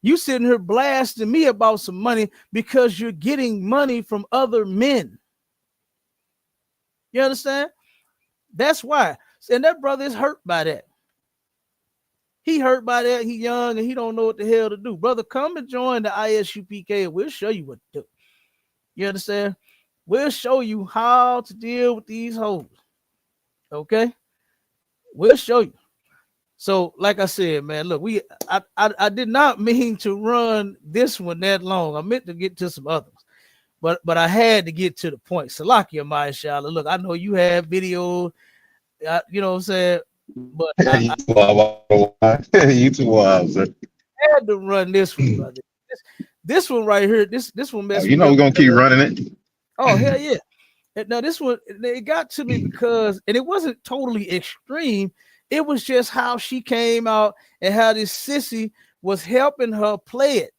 You sitting here blasting me about some money because you're getting money from other men. You understand? That's why. And that brother is hurt by that. He hurt by that. He young and he don't know what the hell to do. Brother, come and join the ISUPK and we'll show you what to do. You understand? We'll show you how to deal with these hoes. Okay? We'll show you. So, like I said, man, look, I did not mean to run this one that long. I meant to get to some others, but I had to get to the point. Salakia, my inshallah. Look, I know you have videos, you know what I'm saying, but you too wild, sir. I had to run this one, brother. This one right here, this one messed You me know up. we're gonna keep running it. Oh hell yeah! Now this one, it got to me because, and it wasn't totally extreme. It was just how she came out and how this sissy was helping her play it.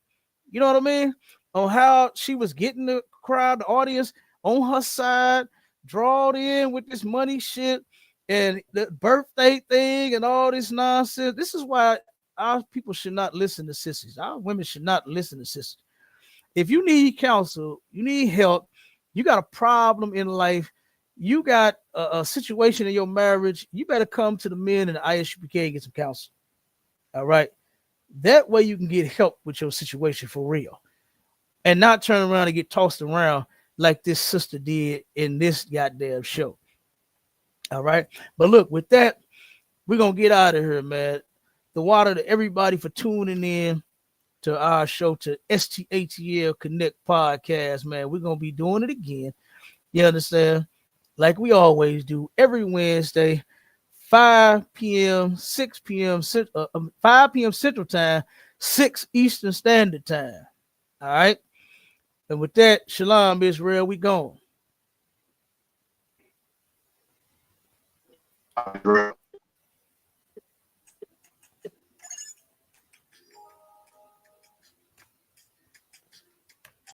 You know what I mean? On how she was getting the crowd, the audience on her side, drawed in with this money shit and the birthday thing and all this nonsense. This is why our people should not listen to sissies. Our women should not listen to sissies. If you need counsel, you need help, you got a problem in life, you got a situation in your marriage, you better come to the men in the ISUPK and get some counsel. All right. That way you can get help with your situation for real and not turn around and get tossed around like this sister did in this goddamn show. All right. But look, with that, we're going to get out of here, man. The water to everybody for tuning in to our show, to STATL Connect podcast, man. We're going to be doing it again. You understand? Like we always do every Wednesday, 5 p.m., 6 p.m., 5 p.m. Central Time, 6 Eastern Standard Time. All right? And with that, shalom, Israel, we gone.